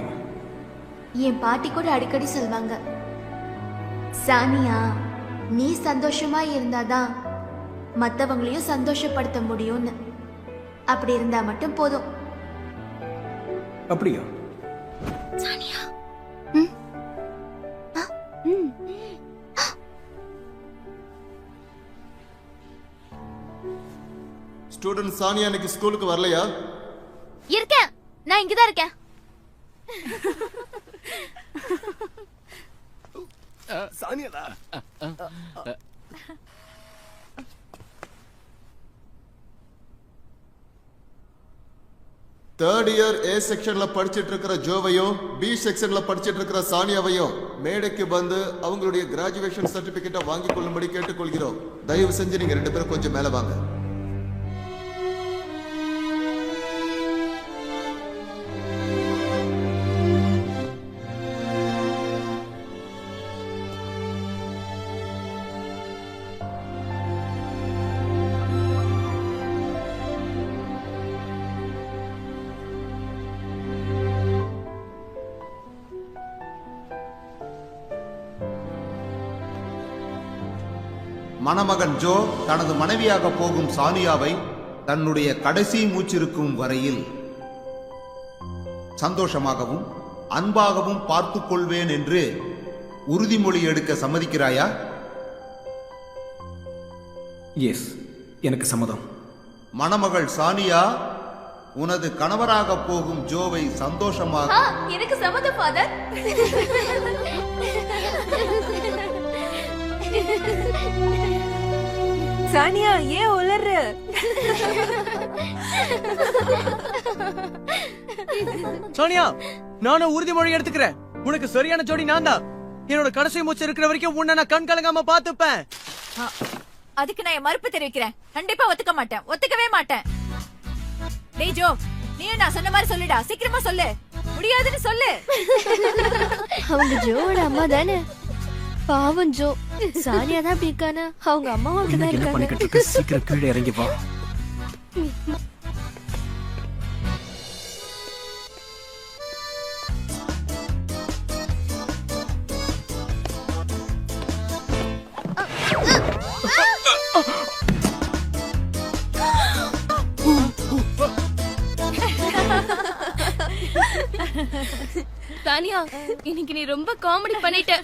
என் பாட்டி கூட அடிக்கடி சொல்வாங்க, சானியா நீ சந்தோஷமா இருந்தாதான் மத்தவங்களையும் சந்தோஷப்படுத்த முடியும்னு. அப்படி இருந்தா மட்டும் போதும். அப்படியா? சானியா ஸ்டூடெண்ட் சானியா இன்னைக்கு ஸ்கூலுக்கு வரலையா? இருக்கேன், நான் இங்கதான் இருக்கேன். சானியாடா. தேர்ட் இயர் ஏ செக்ஷன்ல படிச்சிட்டு இருக்கிற ஜோவையும் பி செக்ஷன்ல படிச்சிட்டு இருக்கிற சானியாவையும் மேடைக்கு வந்து அவங்களுடைய கிராஜுவேஷன் சர்டிபிகேட்டை வாங்கிக் கொள்ளும்படி கேட்டுக்கொள்கிறோம். தயவு செஞ்சு நீங்க 2 பேரும் கொஞ்சம் மேல வாங்க. மணமகன் ஜோ தனது மனைவியாக போகும் சானியாவை தன்னுடைய கடைசி மூச்சிருக்கும் வரையில் சந்தோஷமாகவும் அன்பாகவும் பார்த்துக் கொள்வேன் என்று உறுதிமொழி எடுக்க சம்மதிக்கிறாயா? எஸ், எனக்கு சம்மதம். மணமகள் சானியா, உனது கணவராக போகும் ஜோவை சந்தோஷமாக. எனக்கு சம்மதம் ஃபாதர். சானியா ஏன் உளற? சோனியா, நானும் உறுதிமொழி எடுத்துக்கிறேன். உனக்கு சரியான ஜோடி நான் தான். என்னோட கடைசி மூச்சு இருக்கிற வரைக்கும் உன்னை நான் கண் கலங்காம பாத்துப்பேன். அதுக்கு நான் என் மறுப்பு தெரிவிக்கிறேன். கண்டிப்பா ஒத்துக்க மாட்டேன், ஒத்துக்கவே மாட்டேன். டேய் ஜோ, நீயும் நான் சொன்ன மாதிரி சொல்லுடா, சீக்கிரமா சொல்லு. முடியாதுன்னு சொல்லு. அவங்க ஜோவோட அம்மா தானே. பாவம் ஜோ, சானியா தான் அப்படி இருக்கானு அவங்க அம்மாவும் அப்படிதான் என்ன இருக்காங்க. பண்ணிக்கிட்டு இருக்க? சீக்கிரம் கீழே இறங்கி வா. சானியா, இன்னைக்கு நீ ரொம்ப காமெடி பண்ணிட்ட.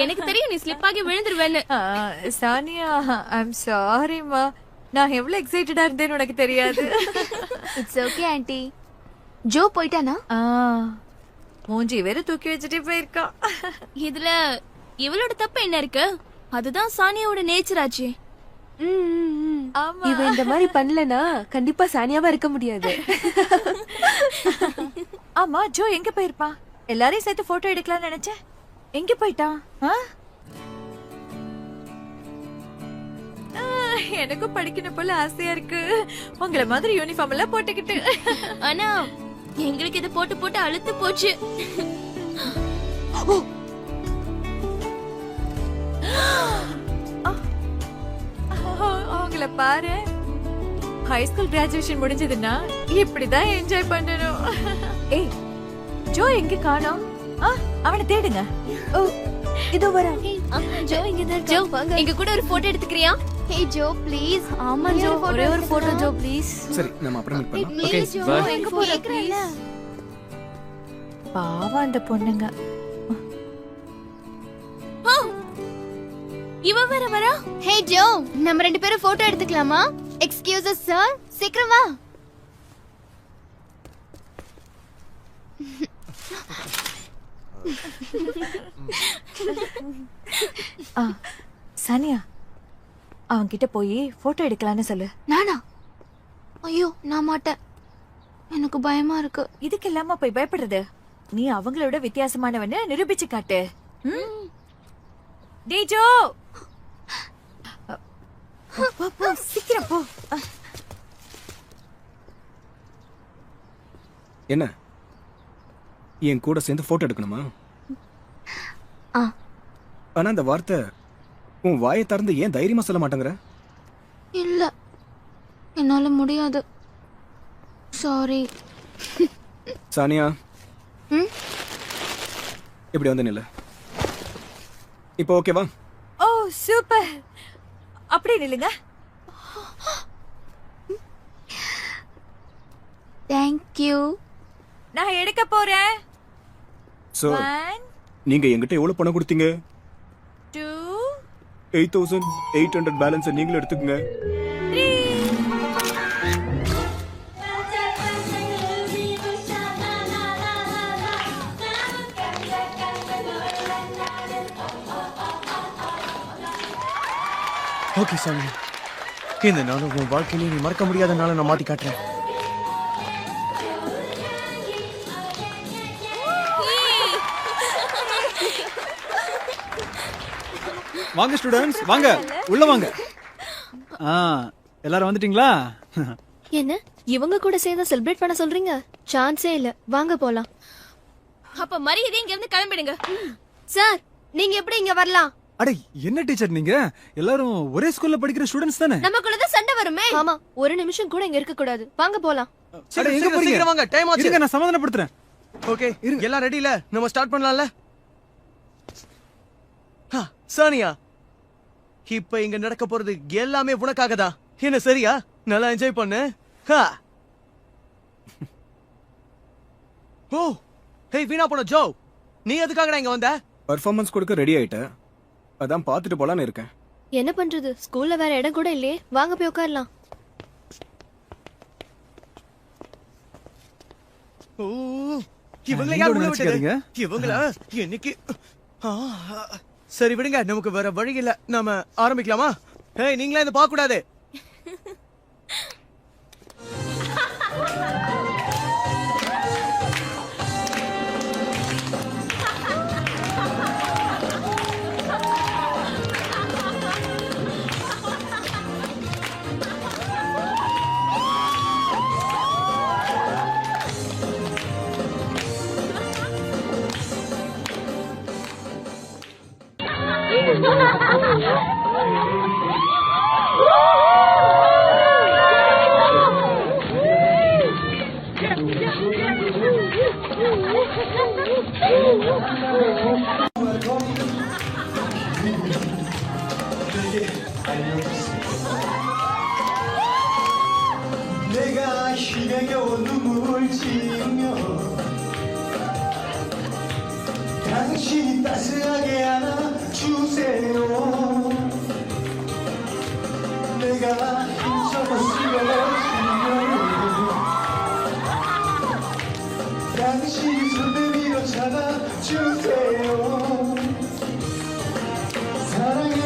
எனக்கு தெரியும் நீ ஸ்லிப் ஆகி விழுந்துருவேன்னு. சானியா, ஐம் சாரிமா. நான் எவ்வளவு எக்ஸைட்டடா இருந்தேன்னு உனக்கு தெரியாது. It's okay aunty. ஜோ போயிட்டானா? மூஞ்சி வேற தூக்கி வச்சுட்டே போயிருக்கா. இதுல இவளோட தப்பு என்ன இருக்கு? அதுதான் சானியாவோட நேச்சர் ஆச்சு. இவ இந்த மாதிரி பண்ணலனா கண்டிப்பா சானியாவா இருக்க முடியாது. ஆமா, ஜோ எங்க போயிருப்பா? எல்லாரையும் சேர்த்து போட்டோ எடுக்கலாம்னு நினைச்சேன். எங்க போயிட்டான்? எனக்கும் படிக்கணும் போல ஆசையா இருக்கு, உங்களை மாதிரி யூனிஃபார்ம் எல்லாம் போட்டுக்கிட்டு. ஆனா எங்களுக்கு இதை போட்டு போட்டு அழுத்து போச்சு. அவங்கள பாரு. ஹை ஸ்கூல் கிராஜுவேஷன் முடிஞ்சதுன்னா இப்படிதான் என்ஜாய் பண்ணணும். ஏய், ஜோ எங்க காணோம்? அவனை தேடுங்க. ஓ, இதோ வரா. ஜோ இங்க தான். ஜோ, எங்க கூட ஒரு போட்டோ எடுத்துக்கறியா? Hey Jo please. ஆமா ஜோ, ஒரே ஒரு போட்டோ ஜோ ப்ளீஸ். சரி, நம்ம அப்புறம் மீட் பண்ணலாம். Okay, bye. எங்க போற ப்ளீஸ்? பாவம் அந்த பொண்ணுங்க. இவ வேற வரா. ஹே ஜோ, நம்ம 2 பேரும் போட்டோ எடுத்துக்கலாமா? எக்ஸ்கியூஸ் அஸ் சார், சீக்கிரம் வா. சானியா, அவன்கிட்ட போய் போட்டோ எடுக்கலான்னு சொல்லு. நானா? ஐயோ, நான் மாட்டேன். எனக்கு பயமா இருக்கு. இதுக்கு இல்லாம போய் பயப்படுறது? நீ அவங்களோட வித்தியாசமானவன்னு நிரூபிச்சு காட்டு. டேய் ஜோ, போ, சீக்கிரம் போ. என்ன, என் கூட சேர்ந்து போட்டோ எடுக்கணுமா? ஆனா அந்த வார்த்தை உன் வாயை திறந்து ஏன் தைரியமா சொல்ல மாட்டேங்கிற? இல்ல, என்னால முடியாது. சாரி. சானியா ம் இப்படி வந்து நில்லு. இப்போ ஓகேவா? ஓ சூப்பர். அப்படியே நில்லுங்க. தேங்க்யூ. நான் எடுக்க போறேன். சோ 1 நீங்க என்கிட்ட எவ்வளவு பணம் கொடுத்தீங்க? 2 8800 பேலன்ஸ் நீங்களும் எடுத்துக்கங்க. 3. ஓகே சாமி, இந்த நாளும் உன் வாழ்க்கையில நீ மறக்க முடியாத நாளை நான் மாத்தி காட்டுறேன். வாங்க ஸ்டூடண்ட்ஸ், வாங்க உள்ள வாங்க. எல்லாரும் வந்துட்டீங்களா? என்ன இவங்க கூட சேர்ந்து செலிப்ரேட் பண்ண சொல்றீங்க? சான்ஸே இல்ல. வாங்க போலாம். அப்ப மரியாதை இங்க இருந்து கிளம்பிடுங்க. சார், நீங்க எப்படி இங்க வரலாம்? அடே என்ன டீச்சர் நீங்க? எல்லாரும் ஒரே ஸ்கூல்ல படிக்கிற ஸ்டூடண்ட்ஸ் தானே? நமக்குள்ளதான் சண்டை வருமே. ஆமா, ஒரு நிமிஷம் கூட இங்க இருக்க கூடாது. வாங்க போலாம். அட எங்க போறீங்க? சீக்கிரம் வாங்க, டைம் ஆச்சு. இருங்க நான் சமாதானப்படுத்துறேன். ஓகே, எல்லாம் ரெடி இல்ல? நம்ம ஸ்டார்ட் பண்ணலாம்ல? சானியா, இப்ப இங்க நடக்க போறது எல்லாமே உனக்காக தான். என்ன சரியா? நல்லா என்ஜாய் பண்ணு. ஓ ஹே வீணா போன ஜோ, நீ எதுக்காகடா இங்க வந்த? பெர்ஃபார்மன்ஸ் கொடுக்க ரெடி ஆயிட்டேன், அதான் பார்த்துட்டு போலான்னு இருக்கேன். என்ன பண்றது, ஸ்கூல்ல வேற இடம் கூட இல்லையே. வாங்க போய் உட்காரலாம். ஓ இவங்கள யார் உள்ள விட்டது? இவங்கள இன்னைக்கு சரி விடுங்க, நமக்கு வேற வழி இல்ல. நாம ஆரம்பிக்கலாமா? ஏய் நீங்களே இத பார்க்க கூடாது. 내가 시내에 온 눈물 지으며 당신이 따스하게 안아주세요. 내가 힘써서 쓰러지면 당신이 손을 밀어 잡아주세요. 사랑해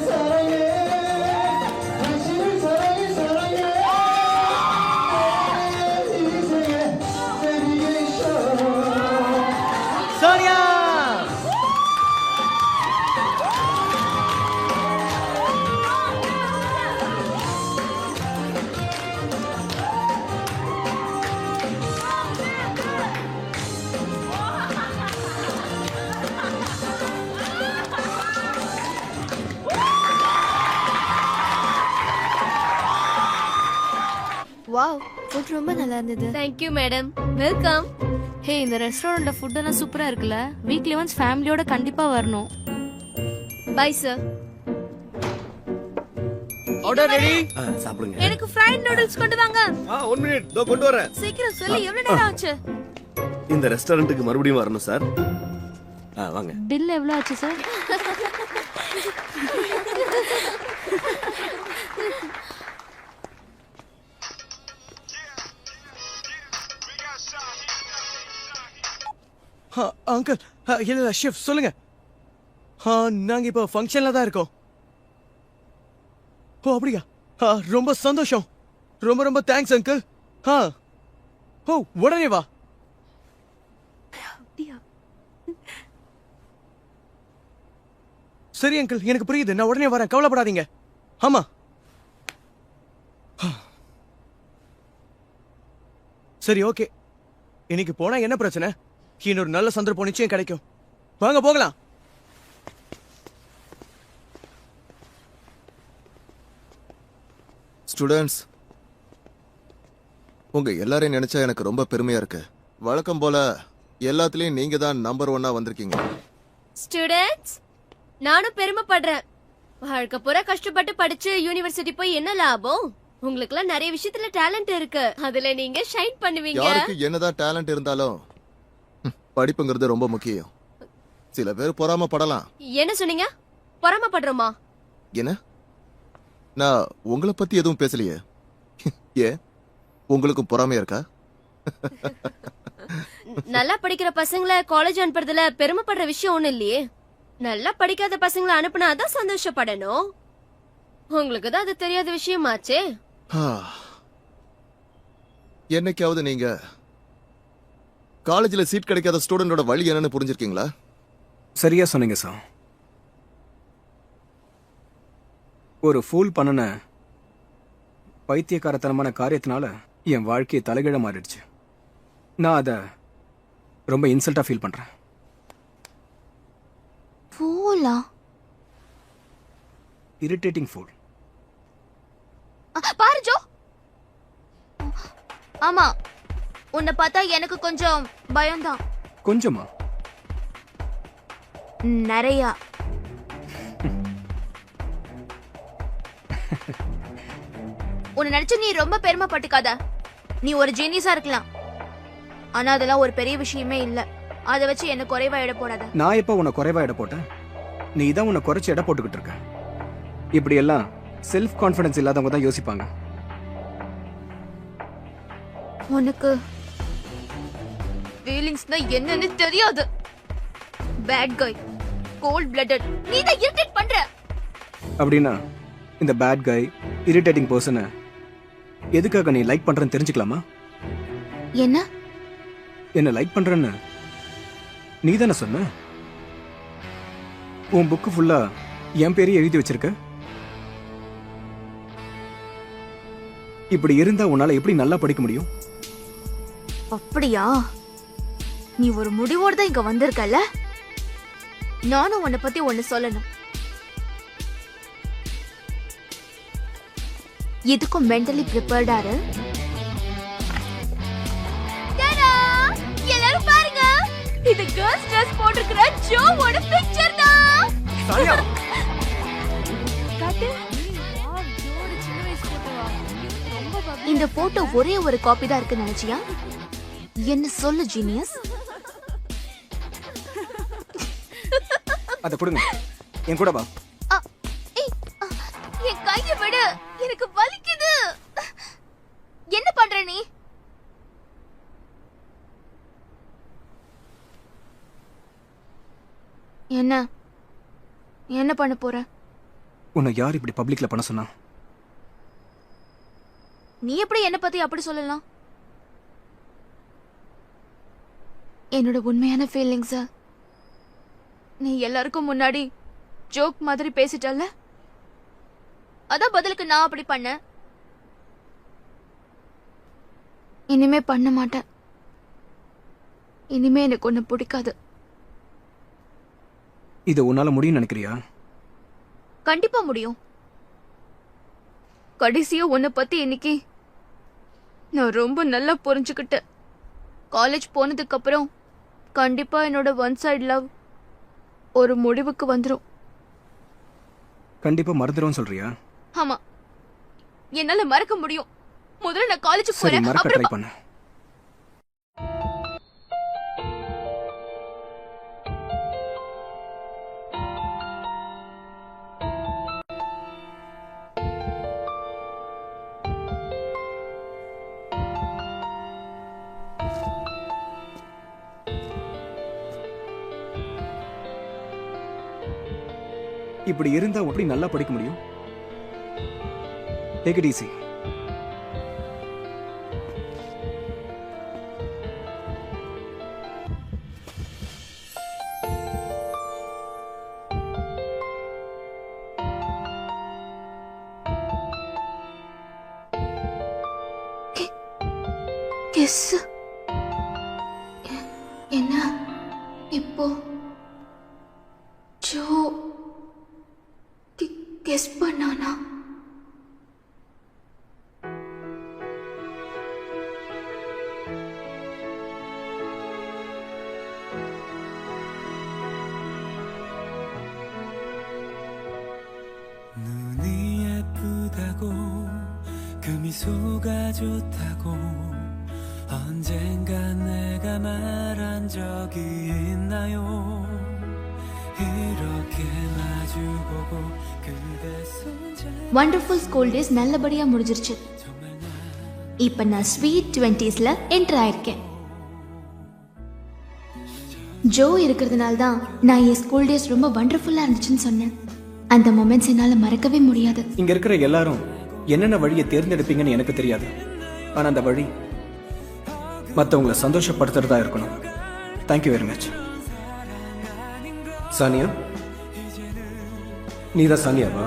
사랑해 당신을 사랑해 사랑해 내 인생의 내비게이션. 사니야 வாவ், ஃபுட் ரொம்ப நல்லா இருந்தது. Thank you madam. வெல்கம். ஹே, இந்த ரெஸ்டாரண்ட்ல ஃபுட் எல்லாம் சூப்பரா இருக்குல்ல. வீக்லி ஒன்ஸ் ஃபேமிலியோட கண்டிப்பா வரணும். Bye sir. Order ready. சாப்பிடுங்க. எனக்கு ஃப்ரைட் நூடுல்ஸ் கொண்டு வாங்க. 1 மினிட் இதோ கொண்டு வரேன். சீக்கிரம் சொல்லி, எவ்வளவு நேரம் ஆச்சு? இந்த ரெஸ்டாரண்ட்டுக்கு மறுபடியும் வரணும் சார். வாங்க. பில் எவ்வளவு ஆச்சு சார்? அங்கிள் இல்ல ஷெஃப் சொல்லுங்க. நாங்க இப்போ ஃபங்க்ஷன்ல தான் இருக்கோம். ஓ அப்படியா? ரொம்ப சந்தோஷம். ரொம்ப ரொம்ப தேங்க்ஸ் அங்கிள். ஓ உடனே வா. சரி அங்கிள், எனக்கு புரியுது. நான் உடனே வரேன், கவலைப்படாதீங்க. ஆமா சரி ஓகே. இன்னைக்கு போனா என்ன பிரச்சனை? இன்னொரு நல்ல சந்தர்ப்பம் நிச்சயம் கிடைக்கும். வாங்க போகலாம். ஸ்டூடெண்ட்ஸ், உங்க எல்லாரையும் நினைச்சா எனக்கு ரொம்ப பெருமையா இருக்கு. வழக்கம் போல எல்லாத்துலயும் நீங்க தான் நம்பர் 1 வந்திருக்கீங்க. ஸ்டூடெண்ட்ஸ், நானும் பெருமைப்படுறேன். வாழ்க்கை பூரா கஷ்டப்பட்டு படிச்சு யூனிவர்சிட்டி போய் என்ன லாபம்? உங்களுக்குலாம் நிறைய விஷயத்துல டேலண்ட் இருக்கு. அதுல நீங்க ஷைன் பண்ணுவீங்க. யாருக்கு என்னதான் டேலண்ட் இருந்தாலும் படிப்புங்கிறது ரொம்ப முக்கியம். சில பேர் பொறாமப்படலாம். என்ன சொன்னீங்க? பொறாமப்படுறோமா? என்ன? நான் உங்களை பத்தி எதுவும் பேசலையே. ஏன் உங்களுக்கு பொறாமையா இருக்கா? நல்லா படிக்கிற பசங்களை காலேஜ் அனுப்புறதுல பெருமைப்படுற விஷயம் ஒண்ணு இல்லையே. நல்லா படிக்காத பசங்களை அனுப்புனாதான் சந்தோஷப்படணும். உங்களுக்கு தான் அது தெரியாத விஷயமாச்சே. என்னைக்காவது நீங்க காலேஜ்ல சீட் கிடைக்காத ஸ்டூடெண்டோட வழி என்னன்னு புரிஞ்சிருக்கீங்களா? சரியா சொன்னீங்க சார். ஒரு ஃபூல் பண்ணன பைத்தியக்காரத்தனமான காரியத்தினால என் வாழ்க்கையை தலைகீழ மாறிடுச்சு. நான் அத ரொம்ப இன்சல்ட்டா ஃபீல் பண்றேன். ஃபூலா? Irritating fool. பாரு ஜோ. ஆமா, உன்னை பார்த்தா எனக்கு கொஞ்சம் பயம்தான். கொஞ்சமா? நிறையா. உன்னை நினைச்சு நீ ரொம்ப பெருமைப்பட்டுக்காத. நீ ஒரு ஜீனியஸா இருக்கலாம், ஆனா அதெல்லாம் ஒரு பெரிய விஷயமே இல்ல. அதை வச்சு என்ன குறைவா எடை போடாத. நான் எப்ப உன்னை குறைவா எடை போட்டேன்? நீ தான் உன்னை குறைச்சு எடை போட்டுக்கிட்டு இருக்க. இப்படி எல்லாம் செல்ஃப் கான்பிடன்ஸ் இல்லாதவங்க தான் யோசிப்பாங்க. உனக்கு ஃபீலிங்ஸ்னா என்னன்னு தெரியாது. Bad guy, cold blooded. நீ தான் இரிட்டேட் பண்ற. அப்படின்னா இந்த பேட் கை, இரிட்டேட்டிங் பர்சனை எதுக்காக நீ லைக் பண்றன்னு தெரிஞ்சுக்கலாமா? என்ன லைக் பண்றன்னு நீ தானே சொன்ன? உன் புக்கு ஃபுல்லா என் பேரையே எழுதி வச்சிருக்க. இப்படி இருந்தா உன்னால எப்படி நல்லா படிக்க முடியும்? அப்படியா? நீ ஒரு முடிவோடு தான் இங்க வந்திருக்கல. நானும் உன்னை பத்தி ஒன்னு சொல்லணும். இதுக்கும் மென்டலி ப்ரிப்பேர்டா இரு. எல்லாரும் பாருங்க, இது கேர்ள்ஸ் ட்ரெஸ் போட்டுக்கிற ஜோவோட பிக்சர் தான். இந்த போட்டோ ஒரே ஒரு காப்பி தான் இருக்கு நினைச்சியா? என்ன சொல்லு ஜீனியஸ். அத கொடுங்க, என் கூட வா. என் கையை விடு, எனக்கு வலிக்குது. என்ன பண்ற நீ? என்ன பண்ண போற? உன்னை யார் இப்படி பப்ளிக்ல பண்ண சொன்னா? நீ எப்படி என்ன பத்தி அப்படி சொல்லலாம்? என்னோட உண்மையான ஃபீலிங்ஸ் நீ எல்லாருக்கும் முன்னாடி ஜோக் மாதிரி பேசிட்டல்ல, அதான் பதிலுக்கு நான் அப்படி பண்ண. இனிமே பண்ண மாட்டேன். இனிமே எனக்கு ஒண்ணு பிடிக்காது. இது உன்னால முடியும் நினைக்கிறியா? கண்டிப்பா முடியும். கடைசியா உன்னை பத்தி இன்னைக்கு நான் ரொம்ப நல்லா புரிஞ்சுக்கிட்டேன். காலேஜ் போனதுக்கு அப்புறம் கண்டிப்பா என்னோட ஒன் சைடு லவ் ஒரு முடிவுக்கு வந்துரும். கண்டிப்பா மறந்துடும் சொல்றியா? ஆமா, என்னால மறக்க முடியும். முதல்ல நான் காலேஜ் சரி, போறேன். மறக்க ட்ரை பண்ணு. இப்படி இருந்தா எப்படி நல்லா படிக்க முடியும்? Take it easy. Kiss. என்ன இப்போ ஜோ கெஸ் பண்ணானா? 좋다고 그 미소가 좋다고 언젠가 내가 말한 적이 있나요 이렇게 마주보고 그대 손잡 வண்டர்ஃபுல் ஸ்கூல் டேஸ் நல்லபடியா முடிஞ்சிருச்சு. இப்ப நான் ஸ்வீட் 20sல என்டர் ஆயிருக்கேன். ஜோ இருக்கிறதுனால தான் நான் என் ஸ்கூல் டேஸ் ரொம்ப வண்டர்ஃபுல்லா இருந்துச்சுன்னு சொன்னேன். அந்த மொமெண்ட்ஸ் என்னால மறக்கவே முடியாது. இங்க இருக்கிற எல்லாரும் என்னென்ன வழியை தேர்ந்தெடுப்பீங்கன்னு எனக்கு தெரியாது. ஆனா அந்த வழி மற்றவங்களை சந்தோஷப்படுத்துறதா இருக்கணும். Thank you very much. சானியா, நீதான் சானியாவா?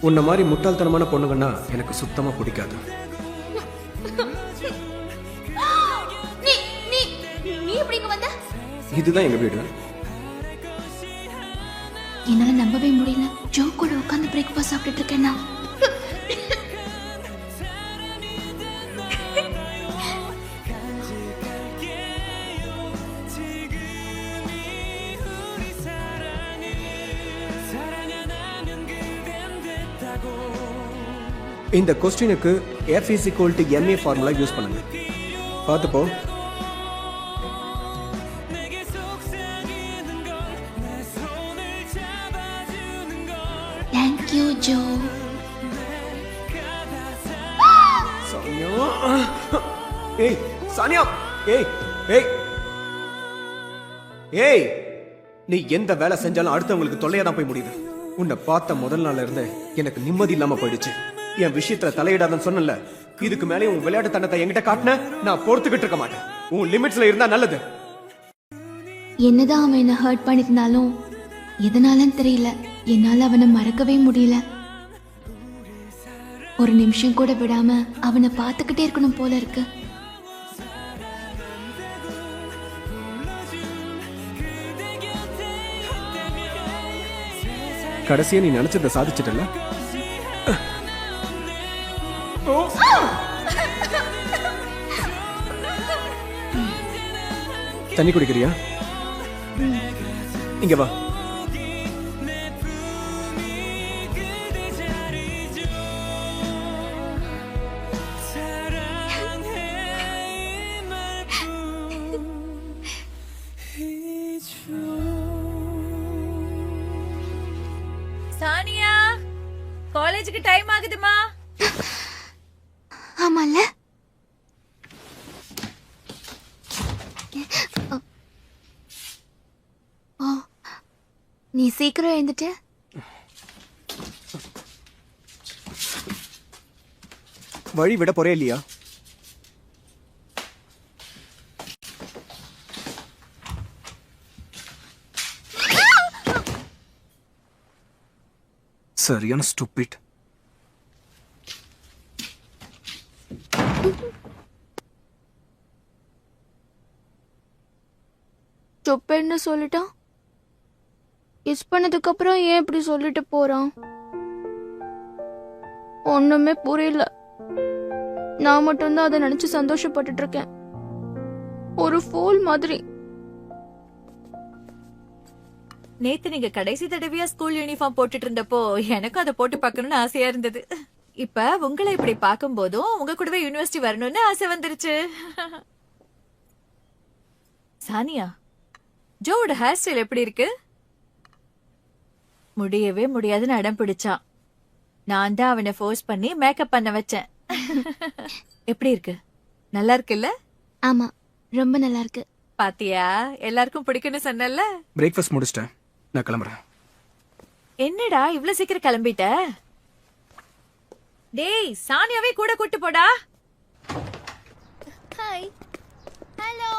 உன்ன மாதிரி முட்டாள்தனமான பொண்ணுங்கன்னா எனக்கு சுத்தமா பிடிக்காது. நீ எப்படி இங்க வந்த? இதுதான் எங்க வீடு. என்னால நம்பவே முடியல. ஜோ கூட உட்கார்ந்து பிரேக்ஃபாஸ்ட் சாப்பிட்டுட்டு இருக்கேன் நான். இந்த கொஸ்டினுக்கு F = MA ஃபார்முலா யூஸ் பண்ணுங்க. பார்த்துப்போ. Thank you, Joe. சானியா, ஏய் சானியா, ஏய் ஏய் ஏய், நீ எந்த வேலை செஞ்சாலும் அடுத்தவங்களுக்கு தொல்லையா தான் போய் முடியுது. உன்னை பார்த்த முதல் நாள்ல இருந்து எனக்கு நிம்மதி இல்லாம போயிடுச்சு. என் விஷயத்துல தலையிடாதன்னு சொன்னல. இதுக்கு மேலே உன் விளையாட்டு தனத்தை என்கிட்ட காட்டின நான் பொறுத்துக்கிட்டு இருக்க மாட்டேன். உன் லிமிட்ஸ்ல இருந்தா நல்லது. என்னதான் அவன் என்ன ஹர்ட் பண்ணிருந்தாலும் எதனாலன்னு தெரியல, என்னால அவனை மறக்கவே முடியல. ஒரு நிமிஷம் கூட விடாம அவனை பார்த்துக்கிட்டே இருக்கணும் போல இருக்கு. கடைசியா நீ நினைச்சதை சாதிச்சிட்டல. தண்ணி குடிக்கிறியா? இங்க வா. சானியா, காலேஜுக்கு டைம் ஆகுதுமா. ஆமால. நீ சீக்கிரம் எழுந்துட்ட. வழி விட போறே இல்லையா? சரியான ஸ்டூபிட். ஸ்டூபிட்னு சொல்லிட்டான். கிஸ் பண்ணதுக்கு அப்புறம் ஏன் இப்படி சொல்லிட்டு போறான்? ஒண்ணுமே புரியல. நான் மட்டும்தான் அதை நினைச்சு சந்தோஷப்பட்டுட்டு இருக்கேன். ஒரு ஃபூல் மாதிரி. நேத்து நீங்க கடைசி தடவையா ஸ்கூல் யூனிஃபார்ம் போட்டுட்டு இருந்தப்போ எனக்கும் அதை போட்டு பார்க்கணும்னு ஆசையா இருந்தது. இப்ப உங்களை இப்படி பார்க்கும் போதும் உங்க கூடவே யூனிவர்சிட்டி வரணும்னு ஆசை வந்துருச்சு. சானியா, ஜோவோட ஹேர் ஸ்டைல் எப்படி இருக்கு? முடியவே முடியாதுன்னு அடம் பிடிச்சான். நான் தான் அவனை ஃபோர்ஸ் பண்ணி மேக்கப் பண்ண வச்சேன். எப்படி இருக்கு? நல்லா இருக்குல்ல? ஆமா, ரொம்ப நல்லா இருக்கு. பாத்தியா, எல்லாருக்கும் பிடிக்கும்னு சொன்னல. பிரேக்ஃபாஸ்ட் முடிச்சிட்டேன், நான் கிளம்புறேன். என்னடா இவ்ளோ சீக்கிரம் கிளம்பிட்ட? டேய், சானியாவே கூட கூட்டு போடா. ஹாய். ஹலோ.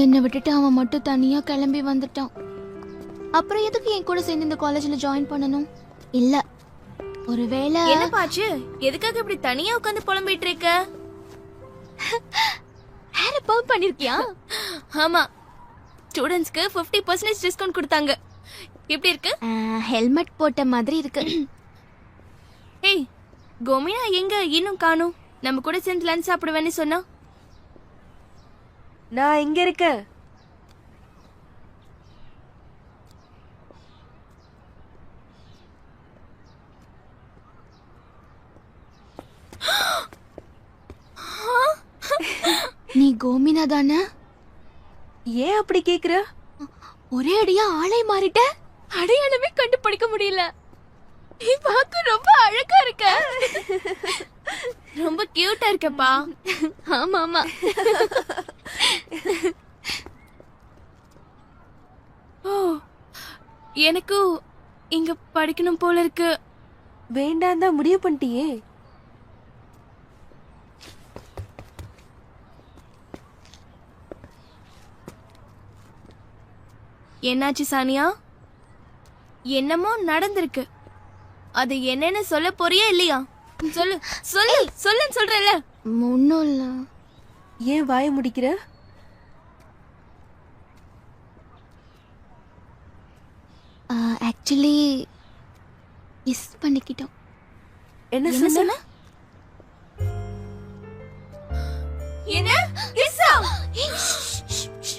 என்னை விட்டுட்டு அவன் மட்டும் தனியா கிளம்பி வந்துட்டான். அப்புறம் எதுக்கு என் கூட சேர்ந்து இந்த காலேஜ்ல ஜாயின் பண்ணணும்? இல்ல, ஒருவேளை என்ன பாச்சு? எதுக்காக இப்படி தனியா உட்கார்ந்து புலம்பிட்டு இருக்க? ஹேர் பம்ப் பண்ணிருக்கியா? ஆமா, ஸ்டூடண்ட்ஸ்க்கு 50% டிஸ்கவுண்ட் கொடுத்தாங்க. எப்படி இருக்கு? ஹெல்மெட் போட்ட மாதிரி இருக்கு. ஏய், கோமியா எங்க இன்னும் காணோம்? நம்ம கூட சேர்ந்து லஞ்ச் சாப்பிடுவேன்னு சொன்னா. நான் இங்க இருக்கேன். நீ கோமினா தானே? ஏன் அப்படி கேக்குற? ஒரே அடியா ஆளை மாறிட்ட. அடையாளமே கண்டுபிடிக்க முடியல. நீ பார்க்க ரொம்ப அழகா இருக்க. ரொம்ப கியூட்டா இருக்கப்பா. ஆமா ஆமா. ஓ, எனக்கு இங்க படிக்கணும் போல இருக்கு. வேண்டாம் தான் முடிவு பண்ணிட்டியே. என்னாச்சு சானியா? என்னமோ நடந்திருக்கு. அது என்னன்னு சொல்ல போறியா இல்லையா? சொல்லு சொல்லு சொல்லுன்னு சொல்றல. ஒன்னும் இல்ல. ஏன் வாய முடிக்கிற? ஆக்சுவலி கிஸ் பண்ணிக்கிட்டோம். என்ன சொன்ன? என்ன கிஸ்ஸா?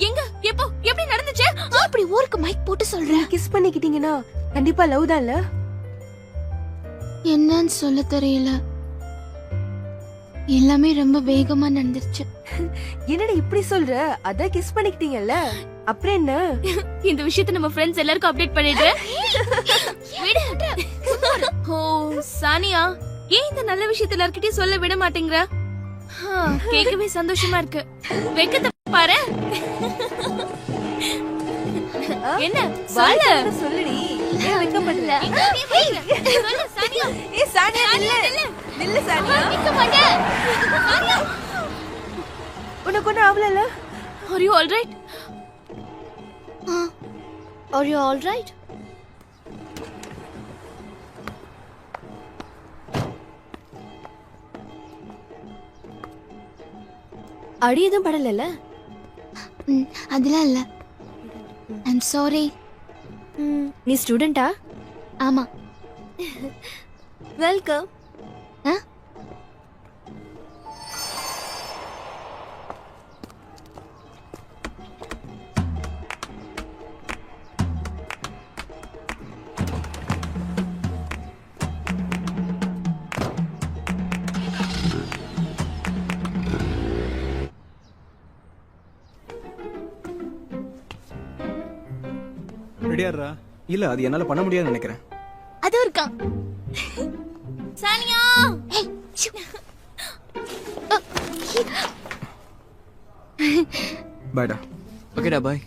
எங்க எப்போ எப்படி நடந்துச்சு? அப்படி ஊருக்கு மைக் போட்டு சொல்றேன். கிஸ் பண்ணிக்கிட்டீங்கன்னா கண்டிப்பா லவ் தான்ல. என்னன்னு சொல்ல தெரியல. எல்லாமே ரொம்ப வேகமா நடந்துருச்சு. என்னடா இப்படி சொல்ற? அதான் கிஸ் பண்ணிக்கிட்டீங்கல்ல, அப்புறம் என்ன? இந்த விஷயத்தை நம்ம ஃப்ரெண்ட்ஸ் எல்லாருக்கும் அப்டேட் பண்ணிடு. ஓ சானியா, ஏன் இந்த நல்ல விஷயத்தை எல்லார்கிட்டயும் சொல்ல விட மாட்டேங்கிற? கேட்கவே சந்தோஷமா இருக்கு. வெக்கத்தை பாரு. என்ன வாழ சொல்லுடி. ஏன் வெக்கப்படுற? சொல்லு சானியா. ஏய் சானியா நில்லு. நில்லு சானியா. நிக்க மாட்டே. சானியா உனக்கு ஒன்னும் ஆவலல? Are you all right? Are you all right? அடி எதுவும் படலல? அதெல்லாம் இல்ல. I'm sorry. நீ ஸ்டூடெண்டா? ஆமா. வெல்கம். ரெடியாரா? இல்ல, அது என்னால பண்ண முடியாதுன்னு நினைக்கிறேன். அது இருக்கா? சானியா. பாய்டா. ஓகேடா பாய்.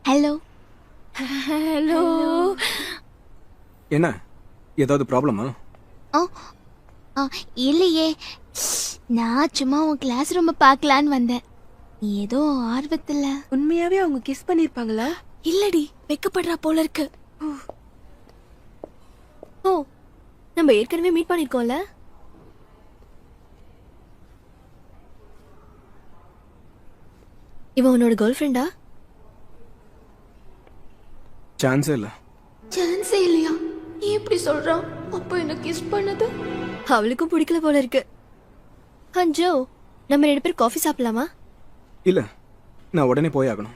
ஹலோ. ஹலோ. என்ன, ஏதாவது ப்ராப்ளமா? இல்லையே, நான் சும்மா உன் கிளாஸ் ரூம் பார்க்கலான்னு வந்தேன். ஏதோ ஆர்வத்துல. உண்மையாவே அவங்க கிஸ் பண்ணிருப்பாங்களா? இல்லடி, வெக்கப்படுறா போல இருக்கு. ஓ, நம்ம ஏற்கனவே மீட் பண்ணிருக்கோம்ல. இவன் உன்னோட கேர்ள் ஃப்ரெண்டா? சான்ஸே இல்ல. சான்ஸே இல்லையா? நீ எப்படி சொல்றான்? அப்போ என்ன கிஸ் பண்ணது அவளுக்கும் பிடிக்கல போல இருக்கு. அஞ்சோ, நம்ம 2 பேரும் காஃபி சாப்பிடலாமா? இல்ல, நான் உடனே போய் ஆகணும்.